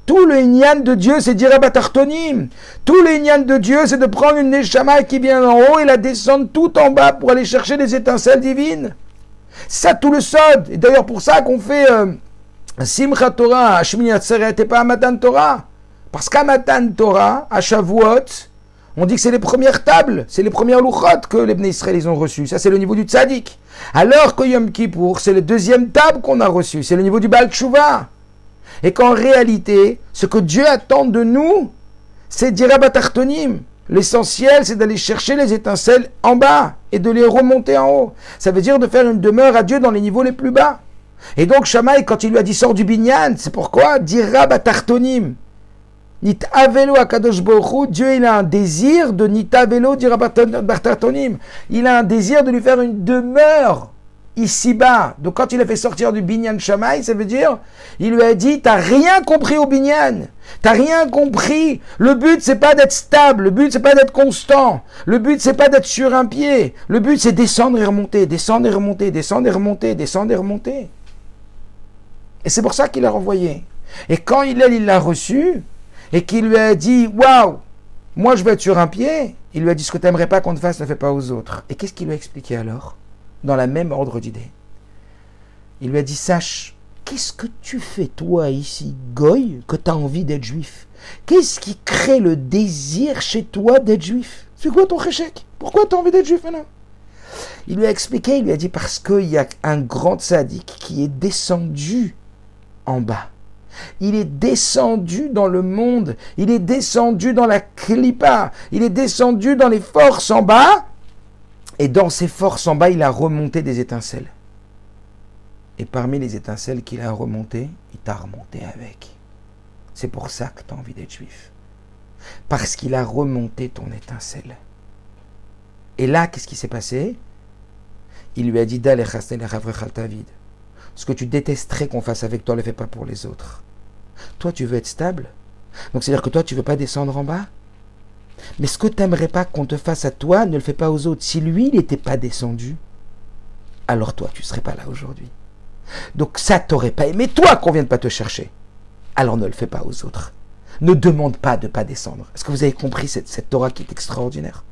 tout le Inyan de Dieu, c'est dire Batartonim. Tout le Inyan de Dieu, c'est de prendre une Neshama qui vient en haut et la descendre tout en bas pour aller chercher des étincelles divines. C'est ça tout le sod. Et d'ailleurs, pour ça qu'on fait Simchat Torah, Shmini Atzeret et pas Matan Torah. Parce qu'à Matan Torah, à Shavuot, on dit que c'est les premières tables, c'est les premières louchot que les Bnei Israël ils ont reçues. Ça, c'est le niveau du tzaddik. Alors que Yom Kippour, c'est la deuxième table qu'on a reçue. C'est le niveau du Baal Tshuva. Et qu'en réalité, ce que Dieu attend de nous, c'est Dira Batartonim. L'essentiel, c'est d'aller chercher les étincelles en bas et de les remonter en haut. Ça veut dire de faire une demeure à Dieu dans les niveaux les plus bas. Et donc, Shammai, quand il lui a dit sors du binyan, c'est pourquoi Dira Batartonim. Nitavelo Akadosh Baruch Hu, Dieu il a un désir de Nitavelo Dira Batartonim. Il a un désir de lui faire une demeure ici-bas. Donc quand il a fait sortir du binyan Shammai, ça veut dire, il lui a dit, t'as rien compris au binyan. T'as rien compris. Le but, c'est pas d'être stable. Le but, c'est pas d'être constant. Le but, c'est pas d'être sur un pied. Le but, c'est descendre et remonter, descendre et remonter, descendre et remonter, descendre et remonter. Et c'est pour ça qu'il l'a renvoyé. Et quand il l'a reçu, et qu'il lui a dit, waouh, moi je vais être sur un pied, il lui a dit, ce que t'aimerais pas qu'on te fasse, ne fais pas aux autres. Et qu'est-ce qu'il lui a expliqué alors? Dans la même ordre d'idée. Il lui a dit, sache, qu'est-ce que tu fais toi ici, Goy, que tu as envie d'être juif? Qu'est-ce qui crée le désir chez toi d'être juif? C'est quoi ton réchec? Pourquoi tu as envie d'être juif maintenant? Il lui a expliqué, il lui a dit, parce qu'il y a un grand tzaddik qui est descendu en bas. Il est descendu dans le monde, il est descendu dans la klipa, il est descendu dans les forces en bas, et dans ces forces en bas, il a remonté des étincelles. Et parmi les étincelles qu'il a remontées, il t'a remonté avec. C'est pour ça que tu as envie d'être juif. Parce qu'il a remonté ton étincelle. Et là, qu'est-ce qui s'est passé? Il lui a dit, ce que tu détesterais qu'on fasse avec toi, ne le fais pas pour les autres. Toi, tu veux être stable. Donc, c'est-à-dire que toi, tu ne veux pas descendre en bas. Mais ce que tu n'aimerais pas qu'on te fasse à toi, ne le fais pas aux autres. Si lui, il n'était pas descendu, alors toi, tu ne serais pas là aujourd'hui. Donc ça, tu n'aurais pas aimé toi qu'on ne vienne pas te chercher. Alors ne le fais pas aux autres. Ne demande pas de ne pas descendre. Est-ce que vous avez compris cette Torah qui est extraordinaire?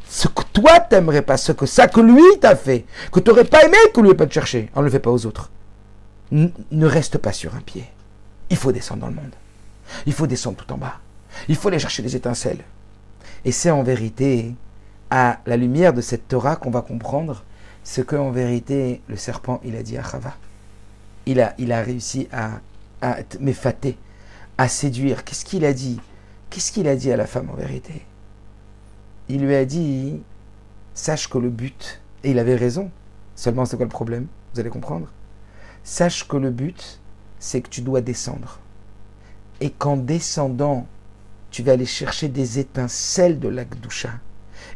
Ce que toi, tu n'aimerais pas, ça que lui t'a fait, que tu n'aurais pas aimé que lui ne pas te chercher, on ne le fait pas aux autres. Ne reste pas sur un pied. Il faut descendre dans le monde. Il faut descendre tout en bas. Il faut aller chercher des étincelles. Et c'est en vérité, à la lumière de cette Torah, qu'on va comprendre ce qu'en vérité, le serpent, il a dit à Chava. Il a réussi à m'effater, à séduire. Qu'est-ce qu'il a dit? Qu'est-ce qu'il a dit à la femme en vérité? Il lui a dit, sache que le but, et il avait raison, seulement c'est quoi le problème? Vous allez comprendre. Sache que le but, c'est que tu dois descendre. Et qu'en descendant, tu vas aller chercher des étincelles de la Kedusha.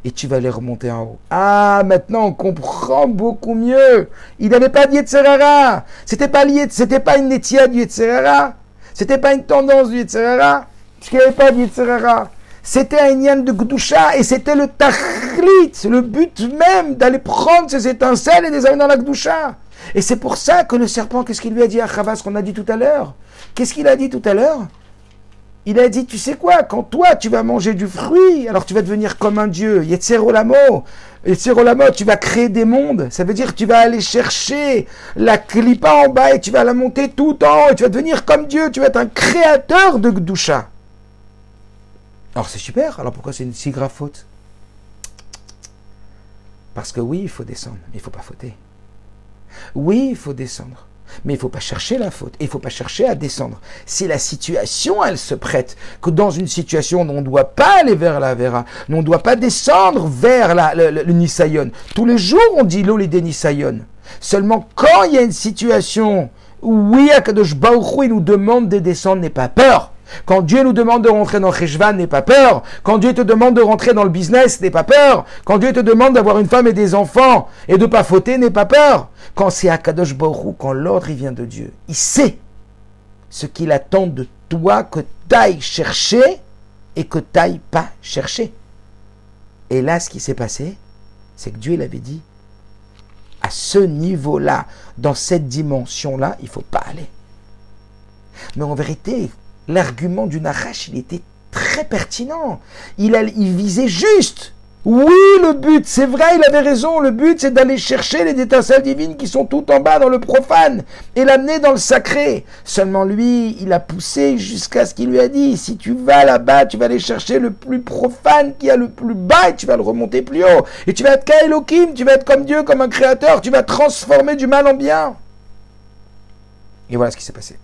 Et tu vas les remonter en haut. Ah, maintenant on comprend beaucoup mieux. Il n'avait pas de Yetzer Hara. C'était pas une Netia du Yetzer Hara. C'était pas une tendance du Yetzer Hara. Parce qu'il n'y avait pas de Yetzer Hara. C'était un Inyan de Kedusha. Et c'était le Tachlit, le but même d'aller prendre ces étincelles et les amener dans la Kedusha. Et c'est pour ça que le serpent, qu'est-ce qu'il lui a dit à Chava, ce qu'on a dit tout à l'heure? Qu'est-ce qu'il a dit tout à l'heure? Il a dit, tu sais quoi, quand toi tu vas manger du fruit, alors tu vas devenir comme un dieu. Yetzer Olamo, tu vas créer des mondes. Ça veut dire que tu vas aller chercher la klipa en bas et tu vas la monter tout en haut. Et tu vas devenir comme Dieu, tu vas être un créateur de Kedusha. Alors c'est super, alors pourquoi c'est une si grave faute? Parce que oui, il faut descendre, mais il ne faut pas fauter. Oui, il faut descendre. Mais il ne faut pas chercher la faute, et il ne faut pas chercher à descendre. Si la situation, elle se prête, que dans une situation où on ne doit pas aller vers la Vera, on ne doit pas descendre vers le Nisayon. Tous les jours, on dit l'eau les Nisayon. Seulement quand il y a une situation où, oui, Akadosh Baruch Hu, il nous demande de descendre, n'aie pas peur. Quand Dieu nous demande de rentrer dans Cheshvan, n'aie pas peur. Quand Dieu te demande de rentrer dans le business, n'aie pas peur. Quand Dieu te demande d'avoir une femme et des enfants et de ne pas fauter, n'aie pas peur. Quand c'est Akadosh Baruch Hu, quand l'ordre il vient de Dieu, il sait ce qu'il attend de toi que tu ailles chercher et que tu n'ailles pas chercher. Et là, ce qui s'est passé, c'est que Dieu, il avait dit, à ce niveau-là, dans cette dimension-là, il ne faut pas aller. Mais en vérité, l'argument du Nachash, il était très pertinent. Il visait juste. Oui, le but, c'est vrai, il avait raison. Le but, c'est d'aller chercher les étincelles divines qui sont tout en bas dans le profane et l'amener dans le sacré. Seulement lui, il a poussé jusqu'à ce qu'il lui a dit, si tu vas là-bas, tu vas aller chercher le plus profane qui a le plus bas et tu vas le remonter plus haut. Et tu vas être Kaelokim, tu vas être comme Dieu, comme un créateur, tu vas transformer du mal en bien. Et voilà ce qui s'est passé.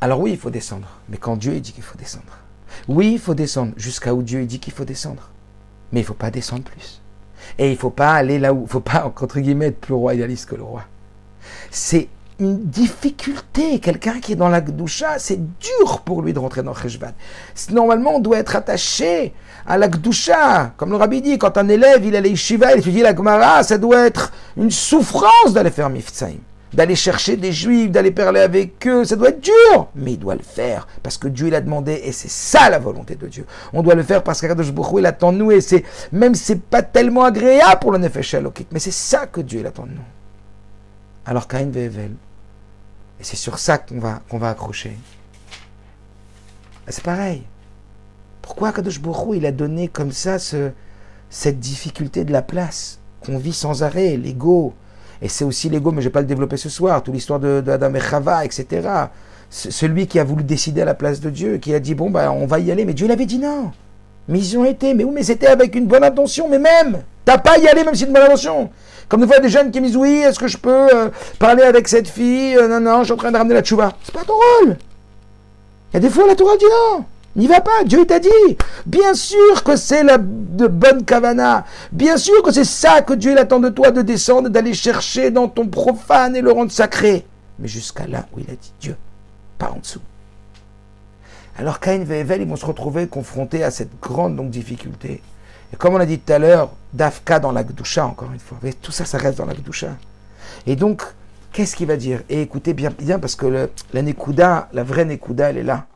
Alors oui, il faut descendre. Mais quand Dieu dit qu'il faut descendre. Oui, il faut descendre jusqu'à où Dieu dit qu'il faut descendre. Mais il ne faut pas descendre plus. Et il ne faut pas aller là où... Il ne faut pas, entre guillemets, être plus royaliste que le roi. C'est une difficulté. Quelqu'un qui est dans la Gdusha, c'est dur pour lui de rentrer dans Cheshvan. Normalement, on doit être attaché à la Gdusha. Comme le rabbi dit, quand un élève, il allait Yeshiva, il étudie la Gemara, ça doit être une souffrance d'aller faire Miftsaïm. D'aller chercher des juifs, d'aller parler avec eux, ça doit être dur, mais il doit le faire, parce que Dieu l'a demandé, et c'est ça la volonté de Dieu. On doit le faire parce qu'Akadosh Baruch Hu, il attend de nous, et c'est, même c'est pas tellement agréable pour le Nefesh Elokit, mais c'est ça que Dieu il attend de nous. Alors Caïn ve'Hevel, et c'est sur ça qu'on va accrocher. C'est pareil. Pourquoi Akadosh Baruch Hu, il a donné comme ça cette difficulté de la place, qu'on vit sans arrêt, l'ego. Et c'est aussi l'ego, mais je ne vais pas le développer ce soir, toute l'histoire de Adam et Chava, etc. Celui qui a voulu décider à la place de Dieu, qui a dit, bon, on va y aller, mais Dieu l'avait dit non. Mais ils y ont été, mais oui, mais c'était avec une bonne intention, mais même, t'as pas à y aller, même si c'est une bonne intention. Comme des fois, des jeunes qui me disent, oui, est-ce que je peux parler avec cette fille, non, je suis en train de ramener la tchouva. C'est pas ton rôle. Il y a des fois, la Torah dit non. N'y va pas, Dieu t'a dit. Bien sûr que c'est de bonne kavana. Bien sûr que c'est ça que Dieu il attend de toi, de descendre, d'aller chercher dans ton profane et le rendre sacré. Mais jusqu'à là où il a dit Dieu, pas en dessous. Alors Caïn et Hevel, ils vont se retrouver confrontés à cette grande difficulté. Et comme on a dit tout à l'heure, Dafka dans la Gdusha, encore une fois. Mais tout ça, ça reste dans la Gdusha. Et donc, qu'est-ce qu'il va dire? Et écoutez bien, parce que la Nekuda, la vraie Nekuda, elle est là.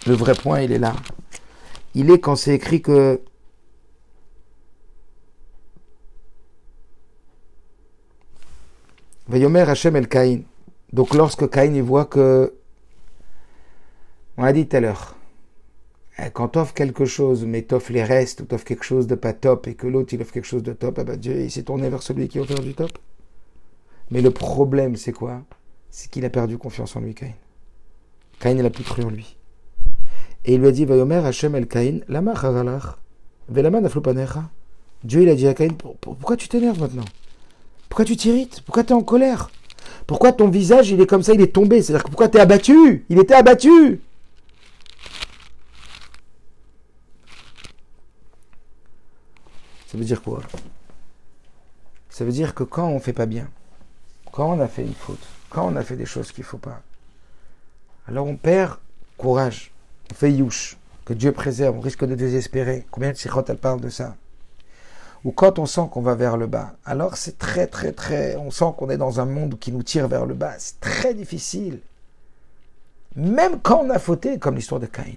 Le vrai point, il est là. Il est quand c'est écrit que Vayomer Hashem el Caïn. Donc lorsque Caïn il voit que, on a dit tout à l'heure, quand t'offres quelque chose, mais t'offres les restes, ou t'offres quelque chose de pas top, et que l'autre il offre quelque chose de top, Dieu il s'est tourné vers celui qui a offert du top. Mais le problème c'est quoi? C'est qu'il a perdu confiance en lui, Caïn. Caïn il a plus cru en lui. Et il lui a dit, Vayomer Hashem el Caïn, lama chazalach, velama naflupanecha. Dieu il a dit à Caïn, pourquoi tu t'énerves maintenant? Pourquoi tu t'irrites? Pourquoi tu es en colère? Pourquoi ton visage il est comme ça, il est tombé? C'est-à-dire que pourquoi tu es abattu? Il était abattu. Ça veut dire quoi? Ça veut dire que quand on ne fait pas bien, quand on a fait une faute, quand on a fait des choses qu'il ne faut pas, alors on perd courage. On fait youch, que Dieu préserve, on risque de désespérer. Combien de sikhot elles parlent de ça? Ou quand on sent qu'on va vers le bas, alors c'est très, on sent qu'on est dans un monde qui nous tire vers le bas, c'est très difficile. Même quand on a fauté, comme l'histoire de Caïn.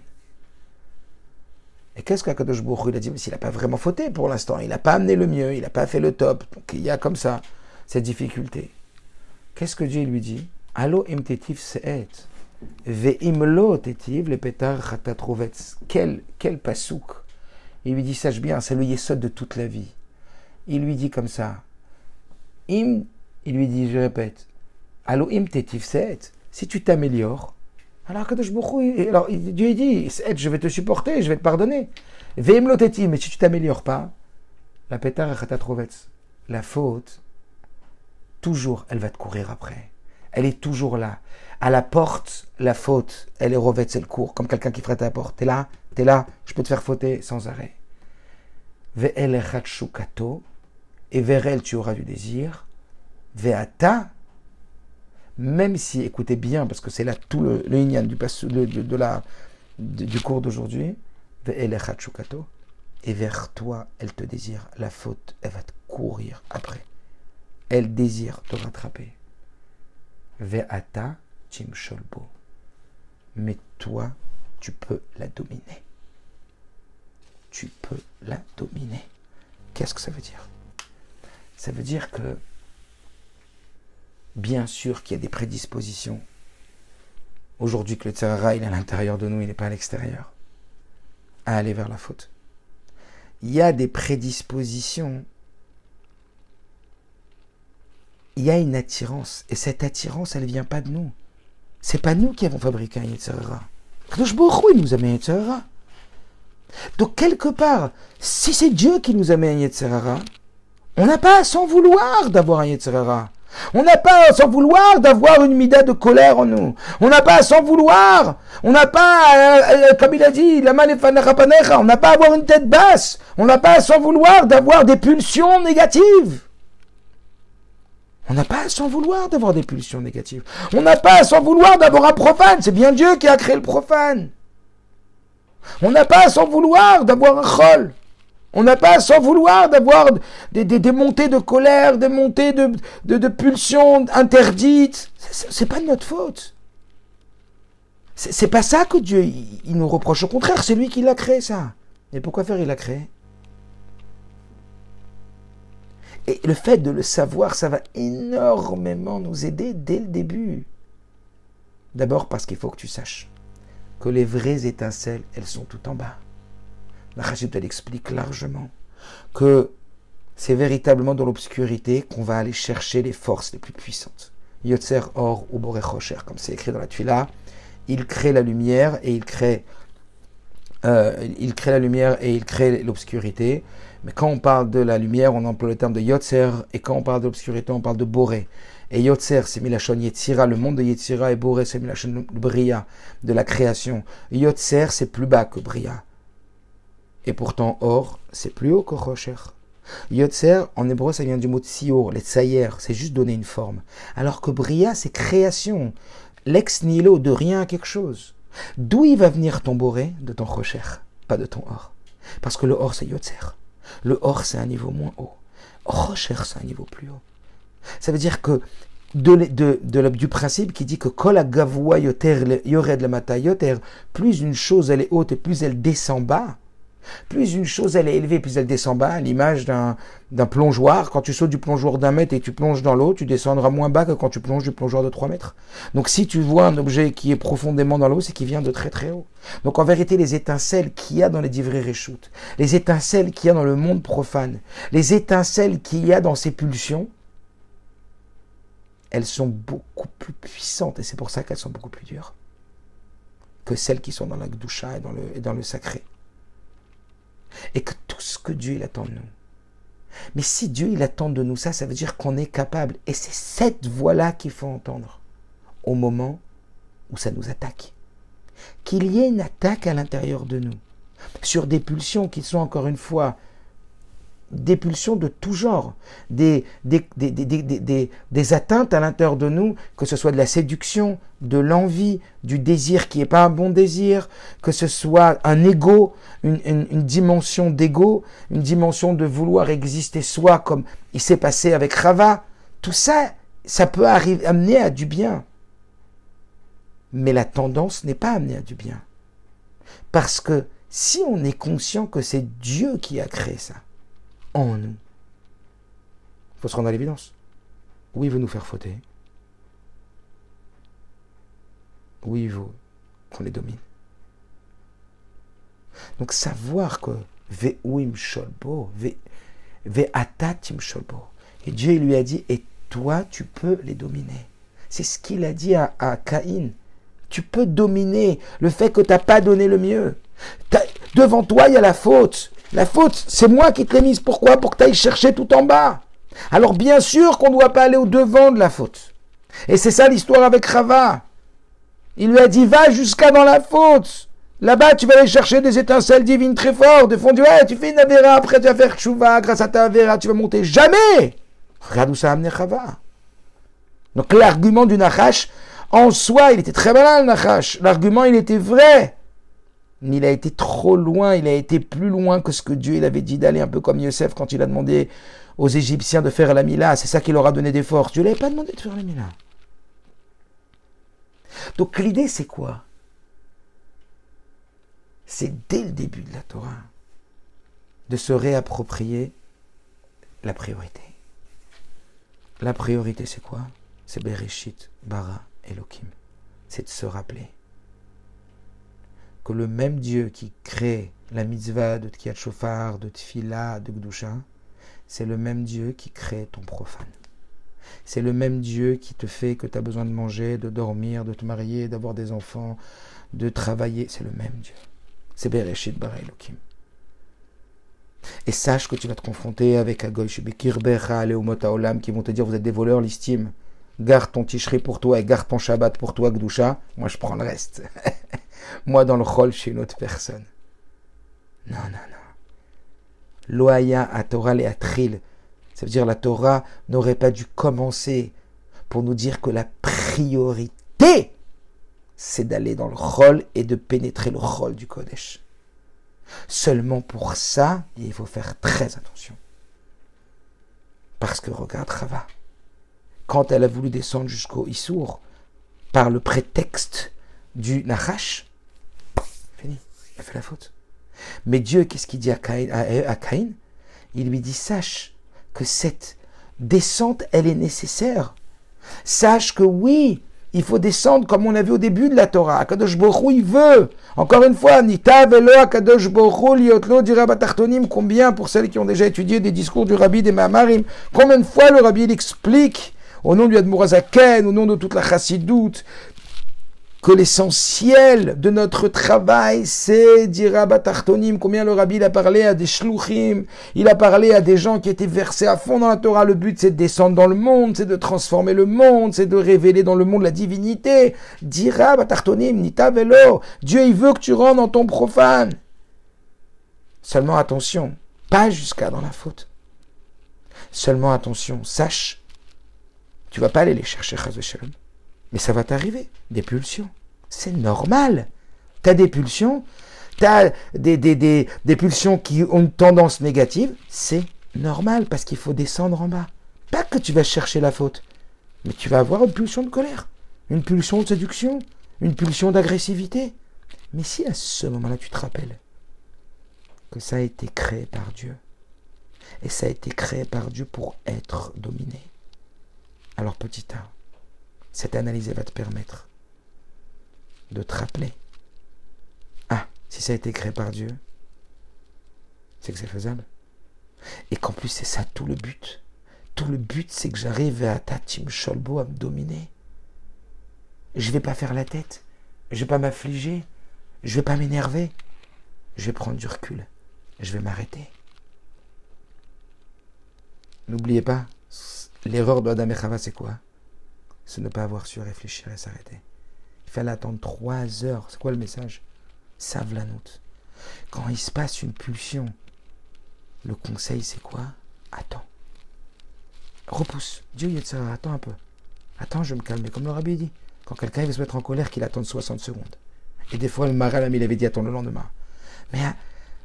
Et qu'est-ce qu'Akadosh Baruch Hu il a dit? Mais s'il n'a pas vraiment fauté pour l'instant, il n'a pas amené le mieux, il n'a pas fait le top, donc il y a comme ça, cette difficulté. Qu'est-ce que Dieu lui dit? Allo imtetif se'et. Ve'imlo tetiv le petar chatatrovetz. Quel pasouk. Il lui dit, sache bien, c'est le yesod de toute la vie. Il lui dit comme ça. Il lui dit, je répète, Allo im tetiv se'et. Si tu t'améliores, alors Kadosh Baruch Hu, alors Dieu il dit, je vais te supporter, je vais te pardonner. Ve'imlo tetiv, mais si tu t'améliores pas, la petar chatatrovetz, la faute, toujours, elle va te courir après. Elle est toujours là. À la porte, la faute, elle est rovetz, elle court, comme quelqu'un qui frappe à la porte. T'es là, je peux te faire fauter sans arrêt. Ve'el echat shukato, et vers elle tu auras du désir. Ve'ata, même si, écoutez bien, parce que c'est là tout le inyan du cours d'aujourd'hui. Ve'el echat shukato, et vers toi, elle te désire. La faute, elle va te courir après. Elle désire te rattraper. Ve'ata, Chimsholbo. Mais toi, tu peux la dominer. tu peux la dominer. Qu'est-ce que ça veut dire? Ça veut dire que, bien sûr qu'il y a des prédispositions. Aujourd'hui que le Tzara, il est à l'intérieur de nous, il n'est pas à l'extérieur, à aller vers la faute. Il y a des prédispositions. Il y a une attirance. Et cette attirance, elle ne vient pas de nous. C'est pas nous qui avons fabriqué un Yetzirah. Kadosh Baruch Hu, il nous a mis un Yetzirah. Donc, quelque part, si c'est Dieu qui nous a mis un Yetzirah, on n'a pas à s'en vouloir d'avoir un Yetzirah. On n'a pas à s'en vouloir d'avoir une mida de colère en nous. On n'a pas à s'en vouloir. On n'a pas, comme il a dit, on n'a pas à avoir une tête basse. On n'a pas à s'en vouloir d'avoir des pulsions négatives. On n'a pas à s'en vouloir d'avoir des pulsions négatives. On n'a pas à s'en vouloir d'avoir un profane. C'est bien Dieu qui a créé le profane. On n'a pas à s'en vouloir d'avoir un chol. On n'a pas à s'en vouloir d'avoir des montées de colère, des montées de pulsions interdites. C'est pas de notre faute. C'est pas ça que Dieu il nous reproche. Au contraire, c'est lui qui l'a créé, ça. Et pourquoi faire il l'a créé? Et le fait de le savoir, ça va énormément nous aider dès le début. D'abord parce qu'il faut que tu saches que les vraies étincelles, elles sont tout en bas. La Chassidut, elle explique largement que c'est véritablement dans l'obscurité qu'on va aller chercher les forces les plus puissantes. Yotzer Or ou Borei Chosher, comme c'est écrit dans la Tfila, il crée la lumière et il crée la lumière et il crée l'obscurité. Mais quand on parle de la lumière, on emploie le terme de Yotzer, et quand on parle de l'obscurité, on parle de Boré. Et Yotzer, c'est Milachon Yetzira, le monde de Yetzira, et Boré, c'est Milachon Bria, de la création. Yotzer, c'est plus bas que Bria. Et pourtant, Or, c'est plus haut que Chosher. Yotzer, en hébreu, ça vient du mot tsior, les tsayer, c'est juste donner une forme. Alors que Bria, c'est création, l'ex nihilo, de rien à quelque chose. D'où il va venir ton Boré? De ton Chosher, pas de ton Or. Parce que le Or, c'est Yotzer. Le Or, c'est un niveau moins haut. Chosher, c'est un niveau plus haut. Ça veut dire que du principe qui dit que Kol Agavua Yoter Yored Lamata Yoter, plus une chose elle est haute et plus elle descend bas, plus une chose elle est élevée, plus elle descend bas, à l'image d'un plongeoir. Quand tu sautes du plongeoir d'1 mètre et tu plonges dans l'eau, tu descendras moins bas que quand tu plonges du plongeoir de 3 mètres. Donc si tu vois un objet qui est profondément dans l'eau, c'est qu'il vient de très très haut. Donc en vérité, les étincelles qu'il y a dans les divrei réchout, les étincelles qu'il y a dans le monde profane, les étincelles qu'il y a dans ces pulsions, elles sont beaucoup plus puissantes et c'est pour ça qu'elles sont beaucoup plus dures que celles qui sont dans la Gdusha et dans le sacré. Et que tout ce que Dieu il attend de nous. Mais si Dieu il attend de nous ça, ça veut dire qu'on est capable. Et c'est cette voix-là qu'il faut entendre au moment où ça nous attaque. Qu'il y ait une attaque à l'intérieur de nous sur des pulsions qui sont encore une fois des pulsions de tout genre, des atteintes à l'intérieur de nous, que ce soit de la séduction, de l'envie, du désir qui n'est pas un bon désir, que ce soit un ego, une dimension d'ego, une dimension de vouloir exister soi, comme il s'est passé avec Rava. Tout ça, ça peut amener à du bien. Mais la tendance n'est pas amenée à du bien. Parce que si on est conscient que c'est Dieu qui a créé ça, en nous. Il faut se rendre à l'évidence. Oui, il veut nous faire fauter. Oui, il veut qu'on les domine. Donc savoir que Ve'uim sholbo, Ve'atatim sholbo. Et Dieu lui a dit, et toi tu peux les dominer. C'est ce qu'il a dit à Caïn. Tu peux dominer le fait que tu n'as pas donné le mieux. Devant toi, il y a la faute. La faute, c'est moi qui te l'ai mise. Pourquoi? Pour que tu ailles chercher tout en bas. Alors bien sûr qu'on ne doit pas aller au devant de la faute. Et c'est ça l'histoire avec Rava. Il lui a dit, va jusqu'à dans la faute. Là-bas, tu vas aller chercher des étincelles divines très fortes. Des fonds, tu fais une avéra, après tu vas faire tchouva. Grâce à ta avéra, tu vas monter. Jamais. Regarde où ça a amené Rava. Donc l'argument du Nachash, en soi, il était très malin le Nachash. L'argument, il était vrai. Mais il a été trop loin, il a été plus loin que ce que Dieu il avait dit d'aller, un peu comme Yosef quand il a demandé aux Égyptiens de faire la Mila. C'est ça qui leur a donné des forces. Dieu ne l'avait pas demandé de faire la Mila. Donc l'idée c'est quoi? C'est dès le début de la Torah de se réapproprier la priorité. La priorité, c'est quoi? C'est Bereshit, Bara, Elohim. C'est de se rappeler que le même Dieu qui crée la mitzvah de Tkiyat Shofar, de Tfila, de Gdusha, c'est le même Dieu qui crée ton profane. C'est le même Dieu qui te fait que tu as besoin de manger, de dormir, de te marier, d'avoir des enfants, de travailler. C'est le même Dieu. C'est Bereshit, Bara, Elohim. Et sache que tu vas te confronter avec Agoy Shebekir Becha, Leumot Haolam, qui vont te dire, vous êtes des voleurs, l'istime. Garde ton Tishri pour toi et garde ton Shabbat pour toi, Gdusha. Moi, je prends le reste. Moi, dans le Chol, chez une autre personne. Non. Loaya à Torah le Atril. Ça veut dire la Torah n'aurait pas dû commencer pour nous dire que la priorité, c'est d'aller dans le Chol et de pénétrer le Chol du Kodesh. Seulement pour ça, il faut faire très attention. Parce que regarde Rava, quand elle a voulu descendre jusqu'au Issour, par le prétexte du Nachash, fini, elle fait la faute. Mais Dieu, qu'est-ce qu'il dit à Caïn? Il lui dit, sache que cette descente, elle est nécessaire. Sache que oui, il faut descendre comme on a vu au début de la Torah. Akadosh Baruch Hu, il veut. Encore une fois, Nita velo Akadosh Baruch Hu liotlo dira batartonim. Combien, pour celles qui ont déjà étudié des discours du Rabbi des Mahamarim, combien de fois le Rabbi il explique, au nom du Admour Hazaken, au nom de toute la Chassidoute, que l'essentiel de notre travail, c'est dira batartonim. Combien le Rabbi il a parlé à des shluchim, il a parlé à des gens qui étaient versés à fond dans la Torah. Le but, c'est de descendre dans le monde, c'est de transformer le monde, c'est de révéler dans le monde la divinité. Dira batartonim, nita velo. Dieu, il veut que tu rentres dans ton profane. Seulement attention, pas jusqu'à dans la faute. Seulement attention, sache, tu vas pas aller les chercher, chas v'shalom. Mais ça va t'arriver, des pulsions. C'est normal. Tu as des pulsions, tu as des pulsions qui ont une tendance négative. C'est normal, parce qu'il faut descendre en bas. Pas que tu vas chercher la faute, mais tu vas avoir une pulsion de colère, une pulsion de séduction, une pulsion d'agressivité. Mais si à ce moment-là, tu te rappelles que ça a été créé par Dieu, et ça a été créé par Dieu pour être dominé, alors petit A, cette analyse va te permettre de te rappeler. Ah, si ça a été créé par Dieu, c'est que c'est faisable. Et qu'en plus, c'est ça tout le but. Tout le but, c'est que j'arrive à Tatim Sholbo à me dominer. Je ne vais pas faire la tête. Je ne vais pas m'affliger. Je ne vais pas m'énerver. Je vais prendre du recul. Je vais m'arrêter. N'oubliez pas, l'erreur d'Adam et Chava, c'est quoi? C'est ne pas avoir su réfléchir et s'arrêter. Il fallait attendre 3 heures. C'est quoi le message? Savlanout. Quand il se passe une pulsion, le conseil c'est quoi? Attends. Repousse. Dieu, Yetzirah, attends un peu. Attends, je vais me calmer. Comme le Rabbi dit. Quand quelqu'un veut se mettre en colère, qu'il attende 60 secondes. Et des fois, le Maharal, il avait dit attends le lendemain. Mais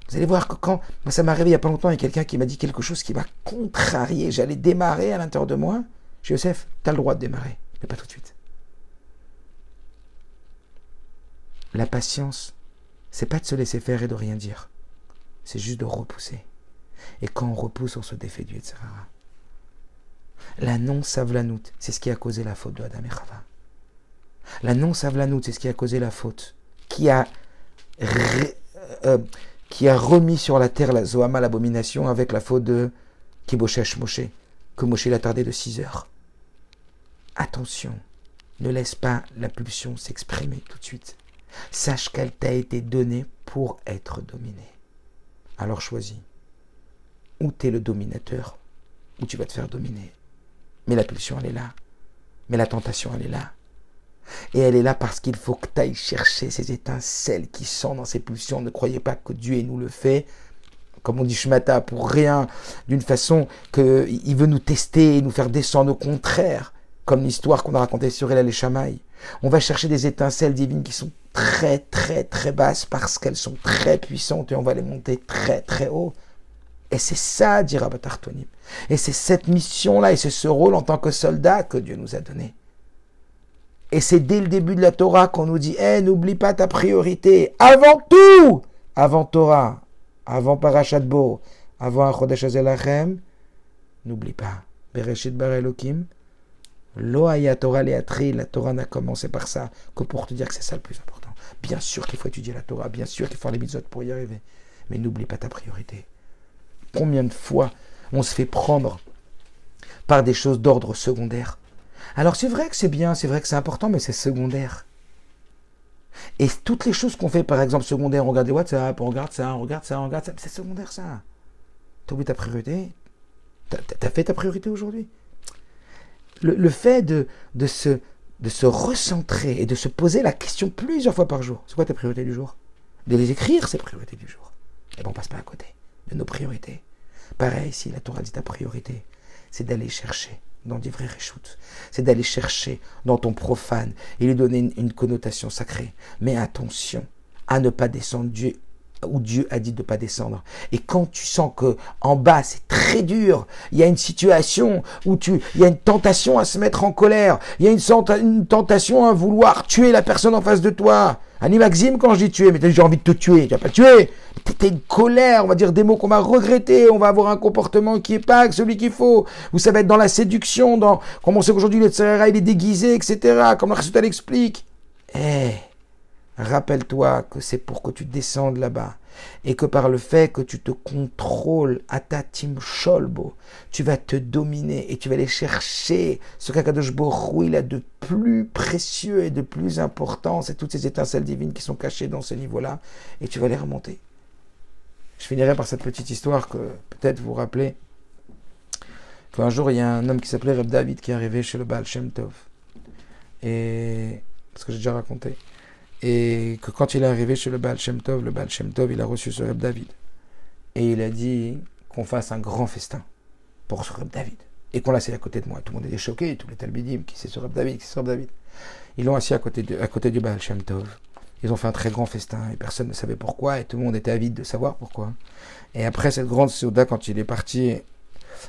vous allez voir que quand... Moi, ça m'est arrivé il n'y a pas longtemps, il y a quelqu'un qui m'a dit quelque chose qui m'a contrarié. J'allais démarrer à l'intérieur de moi. J'ai dit, Yosef, tu as le droit de démarrer. Mais pas tout de suite. La patience, c'est pas de se laisser faire et de rien dire. C'est juste de repousser. Et quand on repousse, on se défait du Yetzirah. La non-savlanout, c'est ce qui a causé la faute de Adam et Chava. La non-savlanout, c'est ce qui a causé la faute. Qui a remis sur la terre la Zohama, l'abomination, avec la faute de Kiboshesh Moshe, que Moshe l'a tardé de 6 heures. Attention, ne laisse pas la pulsion s'exprimer tout de suite. Sache qu'elle t'a été donnée pour être dominée. Alors choisis. Ou tu es le dominateur, ou tu vas te faire dominer. Mais la pulsion, elle est là. Mais la tentation, elle est là. Et elle est là parce qu'il faut que tu ailles chercher ces étincelles qui sont dans ces pulsions. Ne croyez pas que Dieu nous le fait, comme on dit Shmata, pour rien, d'une façon qu'il veut nous tester et nous faire descendre. Au contraire, comme l'histoire qu'on a racontée sur Elal et Shammai. On va chercher des étincelles divines qui sont très très très basses parce qu'elles sont très puissantes et on va les monter très très haut. Et c'est ça, dira Batartonim. Et c'est cette mission-là et c'est ce rôle en tant que soldat que Dieu nous a donné. Et c'est dès le début de la Torah qu'on nous dit « n'oublie pas ta priorité. Avant tout, avant Torah, avant Parashat Bo, avant Chodesh Azelachem, n'oublie pas, Bereshit Bara Elokim, Lo haya Torah le'atri, la Torah n'a commencé par ça, que pour te dire que c'est ça le plus important. Bien sûr qu'il faut étudier la Torah, bien sûr qu'il faut faire les mitzvot pour y arriver, mais n'oublie pas ta priorité. Combien de fois on se fait prendre par des choses d'ordre secondaire? Alors c'est vrai que c'est bien, c'est vrai que c'est important, mais c'est secondaire. Et toutes les choses qu'on fait, par exemple, secondaire, on regarde les WhatsApp, on regarde ça, c'est secondaire ça. T'as oublié ta priorité? T'as fait ta priorité aujourd'hui? Le fait de se recentrer et de se poser la question plusieurs fois par jour, c'est quoi ta priorité du jour? De les écrire, ces priorités du jour. Et ben on passe pas à côté de nos priorités. Pareil, si la Torah dit ta priorité, c'est d'aller chercher dans des vrais réchoutes, c'est d'aller chercher dans ton profane et lui donner une connotation sacrée. Mais attention à ne pas descendre Dieu où Dieu a dit de ne pas descendre. Et quand tu sens que en bas c'est très dur, il y a une situation où il y a une tentation à se mettre en colère, il y a une tentation à vouloir tuer la personne en face de toi. Annie Maxime, quand je dis tuer, mais j'ai envie de te tuer, tu vas pas tuer. T'es une colère, on va dire des mots qu'on va regretter, on va avoir un comportement qui est pas celui qu'il faut, ou ça va être dans la séduction, comme on sait qu'aujourd'hui le Tzara il est déguisé, etc., comme la Chassidut l'explique. Rappelle-toi que c'est pour que tu descendes là-bas et que par le fait que tu te contrôles à ta team sholbo, tu vas te dominer et tu vas aller chercher ce qu'Akadosh Baruch Hu il a de plus précieux et de plus important, c'est toutes ces étincelles divines qui sont cachées dans ce niveau-là et tu vas les remonter. Je finirai par cette petite histoire que peut-être vous vous rappelez qu'un jour il y a un homme qui s'appelait Reb David qui est arrivé chez le Baal Shem Tov, et parce que j'ai déjà raconté. Et que quand il est arrivé chez le Baal Shem Tov, il a reçu ce Reb David. Et il a dit qu'on fasse un grand festin pour ce Reb David. Et qu'on l'assied à côté de moi. Tout le monde était choqué, tous les talmidim, qui c'est ce Reb David, qui c'est ce Reb David. Ils l'ont assis à côté du Baal Shem Tov. Ils ont fait un très grand festin et personne ne savait pourquoi. Et tout le monde était avide de savoir pourquoi. Et après cette grande souda, quand il est parti,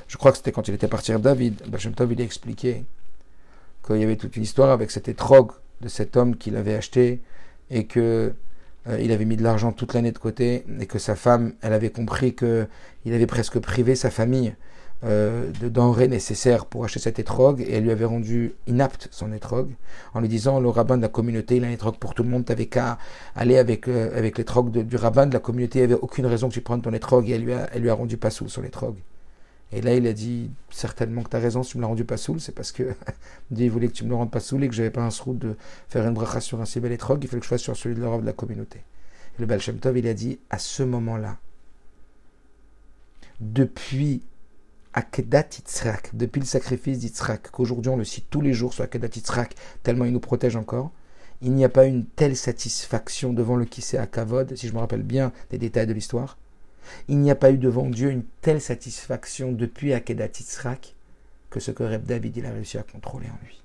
je crois que c'était quand il était parti Reb David, Baal Shem Tov il a expliqué qu'il y avait toute une histoire avec cet étrogue de cet homme qu'il avait acheté et que il avait mis de l'argent toute l'année de côté et que sa femme, elle avait compris que il avait presque privé sa famille de denrées nécessaires pour acheter cet étrogue et elle lui avait rendu inapte son étrogue en lui disant le rabbin de la communauté il a un étrogue pour tout le monde, t'avais qu'à aller avec l'étrogue du rabbin de la communauté, il n'y avait aucune raison que tu prennes ton étrogue et elle lui a rendu pas soul son étrogue. Et là, il a dit, certainement que tu as raison, si tu me l'as rendu pas soul, c'est parce que Dieu voulait que tu me le rendes pas soul et que j'avais pas un srout de faire une bracha sur un si bel étrogue, il fallait que je fasse sur celui de l'Europe de la communauté. Et le Baal Shem Tov, il a dit, à ce moment-là, depuis Akedat Yitzhak, depuis le sacrifice d'Yitzhak, qu'aujourd'hui on le cite tous les jours sur Akedat Yitzhak, tellement il nous protège encore, il n'y a pas une telle satisfaction devant le Kisei HaKavod, si je me rappelle bien des détails de l'histoire. Il n'y a pas eu devant Dieu une telle satisfaction depuis Akedat Yitzhak que ce que Reb David il a réussi à contrôler en lui.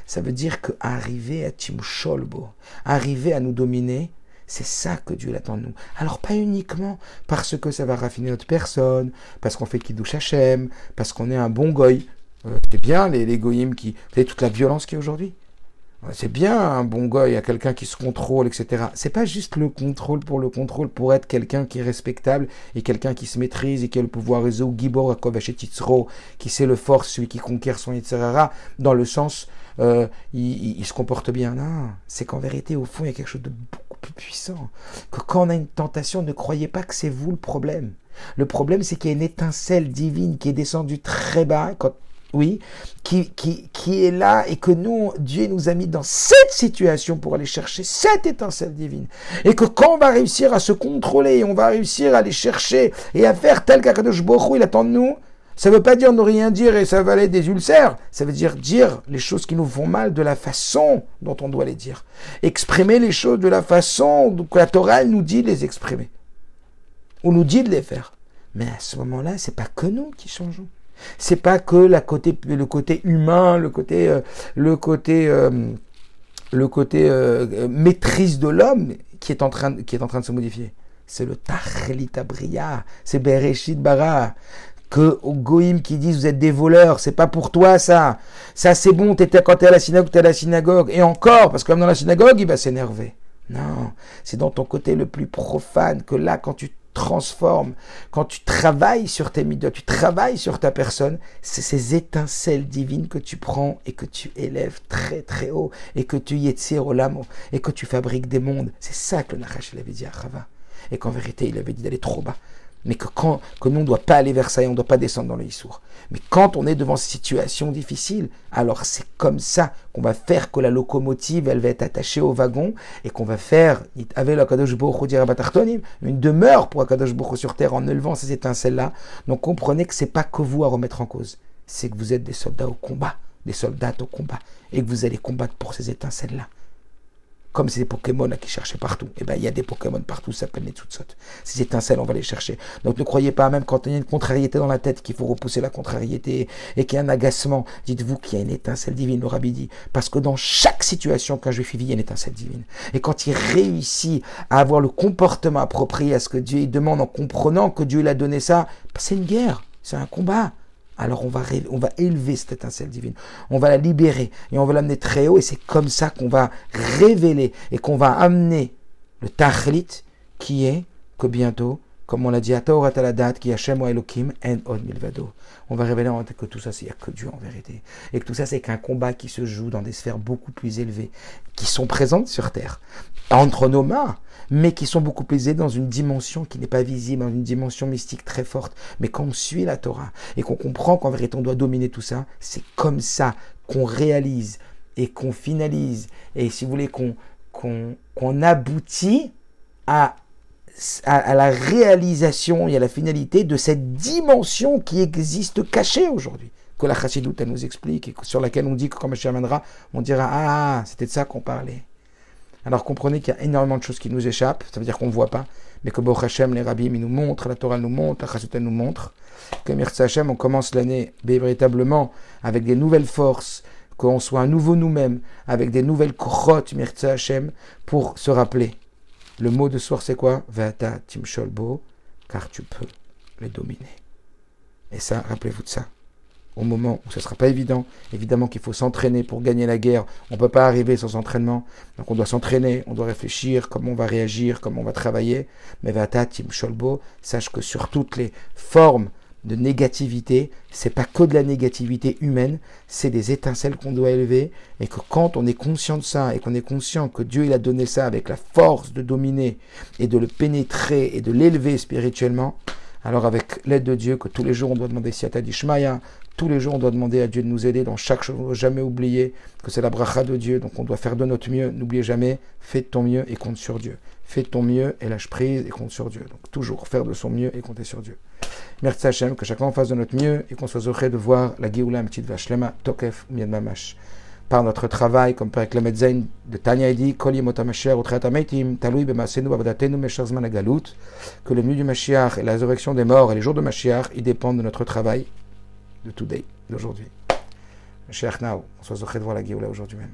Ça veut dire qu'arriver à Tim Sholbo, arriver à nous dominer, c'est ça que Dieu attend de nous. Alors pas uniquement parce que ça va raffiner notre personne, parce qu'on fait Kiddush Hashem, parce qu'on est un bon goy. C'est bien les goyim qui... Vous savez toute la violence qu'il y a aujourd'hui. C'est bien un bon goy, à quelqu'un qui se contrôle, etc. C'est pas juste le contrôle, pour être quelqu'un qui est respectable et quelqu'un qui se maîtrise et qui a le pouvoir réseau, Gibor Akovash et Titzro, qui sait le force, celui qui conquiert son Yitzhara, dans le sens, il se comporte bien. Non, c'est qu'en vérité, au fond, il y a quelque chose de beaucoup plus puissant. Que quand on a une tentation, ne croyez pas que c'est vous le problème. Le problème, c'est qu'il y a une étincelle divine qui est descendue très bas, qui est là et que nous, Dieu nous a mis dans cette situation pour aller chercher cette étincelle divine. Et que quand on va réussir à se contrôler, on va réussir à aller chercher et à faire tel qu'Akadosh Baruch Hu il attend de nous, ça ne veut pas dire ne rien dire et ça va aller des ulcères. Ça veut dire les choses qui nous font mal de la façon dont on doit les dire. Exprimer les choses de la façon que la Torah nous dit de les exprimer. On nous dit de les faire. Mais à ce moment-là, c'est pas que nous qui changeons. C'est pas que le côté humain, le côté maîtrise de l'homme qui est en train de se modifier. C'est le Tachlit Abriya, c'est Bereshit Bara. Que aux goïms qui disent vous êtes des voleurs, c'est pas pour toi ça. Ça c'est bon, quand t'es à la synagogue, t'es à la synagogue. Et encore, parce que comme dans la synagogue, il va s'énerver. Non, c'est dans ton côté le plus profane que là, quand tu transformes, quand tu travailles sur tes midot, tu travailles sur ta personne, c'est ces étincelles divines que tu prends et que tu élèves très très haut et que tu yetzir olamo et que tu fabriques des mondes. C'est ça que le Nachash il avait dit à Chava. Et qu'en vérité, il avait dit d'aller trop bas. Mais que nous, on ne doit pas aller vers ça et on ne doit pas descendre dans le Issour. Mais quand on est devant ces situations difficiles, alors c'est comme ça qu'on va faire que la locomotive, elle va être attachée au wagon et qu'on va faire, avec l'Akadosh Baruch Hu, une demeure pour Akadosh Baruch Hu sur terre en élevant ces étincelles-là. Donc comprenez que ce n'est pas que vous à remettre en cause. C'est que vous êtes des soldats au combat, des soldates au combat et que vous allez combattre pour ces étincelles-là. Comme c'est des Pokémon là, qui cherchaient partout. Et bien, il y a des Pokémon partout, ça s'appelle les Tsutsot. Ces étincelles, on va les chercher. Donc, ne croyez pas, même quand il y a une contrariété dans la tête, qu'il faut repousser la contrariété et qu'il y a un agacement. Dites-vous qu'il y a une étincelle divine, le Rabbi dit. Parce que dans chaque situation qu'un juif vit, il y a une étincelle divine. Et quand il réussit à avoir le comportement approprié à ce que Dieu demande en comprenant que Dieu l'a donné ça, c'est une guerre, c'est un combat. Alors on va élever cette étincelle divine, on va la libérer et on va l'amener très haut et c'est comme ça qu'on va révéler et qu'on va amener le tachlit qui est que bientôt, comme on l'a dit, qui Hashem wa Elokim en od milvado. On va révéler en fait que tout ça, il n'y a que Dieu en vérité. Et que tout ça, c'est qu'un combat qui se joue dans des sphères beaucoup plus élevées, qui sont présentes sur Terre, entre nos mains, mais qui sont beaucoup plus élevées dans une dimension qui n'est pas visible, dans une dimension mystique très forte. Mais quand on suit la Torah et qu'on comprend qu'en vérité on doit dominer tout ça, c'est comme ça qu'on réalise et qu'on finalise, et si vous voulez, qu'on aboutit à la réalisation et à la finalité de cette dimension qui existe cachée aujourd'hui, que la Chassidoute nous explique et sur laquelle on dit que quand Mashiach viendra, on dira « Ah, c'était de ça qu'on parlait ». Alors comprenez qu'il y a énormément de choses qui nous échappent, ça veut dire qu'on ne voit pas, mais que Baruch Hashem, les rabbis, ils nous montrent, la Torah nous montre, la Chassidoute nous montre, que Mirza Hashem, on commence l'année véritablement avec des nouvelles forces, qu'on soit à nouveau nous-mêmes, avec des nouvelles krotes, Mirza Hashem, pour se rappeler. Le mot de ce soir, c'est quoi? Vata timsholbo, car tu peux les dominer. Et ça, rappelez-vous de ça. Au moment où ce ne sera pas évident, évidemment qu'il faut s'entraîner pour gagner la guerre. On ne peut pas arriver sans entraînement. Donc on doit s'entraîner, on doit réfléchir, comment on va réagir, comment on va travailler. Mais Vata timsholbo, sache que sur toutes les formes de négativité, c'est pas que de la négativité humaine, c'est des étincelles qu'on doit élever, et que quand on est conscient de ça, et qu'on est conscient que Dieu il a donné ça avec la force de dominer, et de le pénétrer, et de l'élever spirituellement, alors avec l'aide de Dieu, que tous les jours on doit demander Siyata Dishmaya, tous les jours on doit demander à Dieu de nous aider dans chaque chose, on ne doit jamais oublier que c'est la bracha de Dieu, donc on doit faire de notre mieux, n'oubliez jamais, fais de ton mieux et compte sur Dieu. Fais de ton mieux et lâche prise et compte sur Dieu. Donc toujours faire de son mieux et compter sur Dieu. Merci Hachem, que chacun fasse de notre mieux et qu'on soit heureux de voir la Géoula Amitid Vashlema Tokef Mied Mamash. Par notre travail, comme par Klamet Zain de Tanya dit, Kol Yemot HaMashiach Utchat HaMeitim, Talui B'Maasenu B'Avodatenu Meshar Zman HaGalut, que le mieux du Mashiach et la résurrection des morts et les jours de Mashiach, ils dépendent de notre travail de today, d'aujourd'hui. Mashiach Now, on soit heureux de voir la Géoula aujourd'hui même.